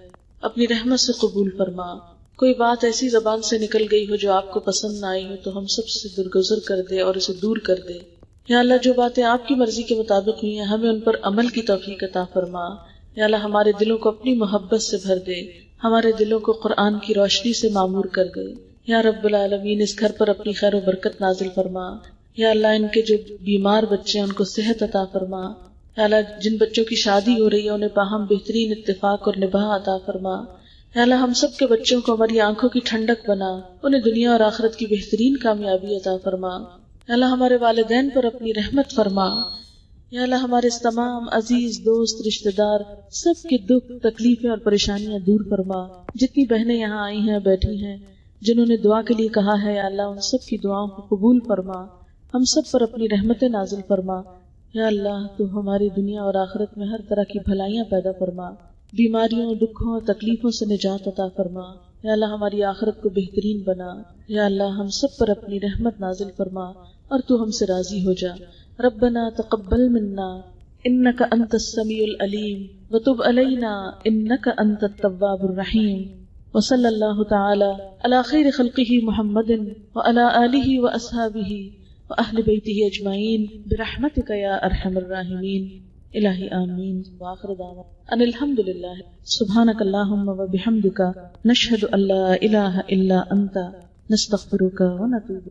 اپنی رحمت سے قبول فرما، کوئی بات ایسی زبان سے نکل گئی ہو جو آپ کو پسند نہ آئی ہو تو ہم سب سے درگزر کر دے اور اسے دور کر دے۔ یا اللہ جو باتیں آپ کی مرضی کے مطابق ہوئی ہیں ہمیں ان پر عمل کی توفیق عطا فرما۔ یا اللہ ہمارے دلوں کو اپنی محبت سے بھر دے، ہمارے دلوں کو قرآن کی روشنی سے معمور کر دے۔ یا رب العالمین اس گھر پر اپنی خیر و برکت نازل فرما۔ یا اللہ ان کے جو بیمار بچے ہیں ان کو صحت عطا فرما۔ یا اللہ جن بچوں کی شادی ہو رہی ہے انہیں باہم بہترین اتفاق اور نباہ عطا فرما۔ یا اللہ ہم سب کے بچوں کو ہماری آنکھوں کی ٹھنڈک بنا، انہیں دنیا اور آخرت کی بہترین کامیابی عطا فرما۔ یا اللہ ہمارے والدین پر اپنی رحمت فرما۔ یا اللہ ہمارے اس تمام عزیز دوست رشتہ دار سب کے دکھ تکلیفیں اور پریشانیاں دور فرما۔ جتنی بہنیں یہاں آئی ہیں بیٹھی ہیں جنہوں نے دعا کے لیے کہا ہے، یا اللہ ان سب کی دعاؤں کو قبول فرما، ہم سب پر اپنی رحمتیں نازل فرما۔ یا اللہ تو ہماری دنیا اور آخرت میں ہر طرح کی بھلائیاں پیدا فرما، بیماریوں دکھوں اور تکلیفوں سے نجات عطا فرما۔ یا اللہ ہماری آخرت کو بہترین بنا۔ یا اللہ ہم سب پر اپنی رحمت نازل فرما اور تو ہم سے راضی ہو جا۔ ربنا تقبل منا انک انت السمیع العلیم وتب علینا انک انت التواب الرحیم، وصلی اللہ تعالی علی خیر خلقہ محمد وعلی آلہ واصحابہ واہل بیتہ اجمعین برحمتک یا ارحم الراحمین، الہی آمین۔ وآخر دعوانا ان الحمد للہ۔ سبحانک اللہم وبحمدک نشہد ان لا الہ الا انت نستغفرک ونتوب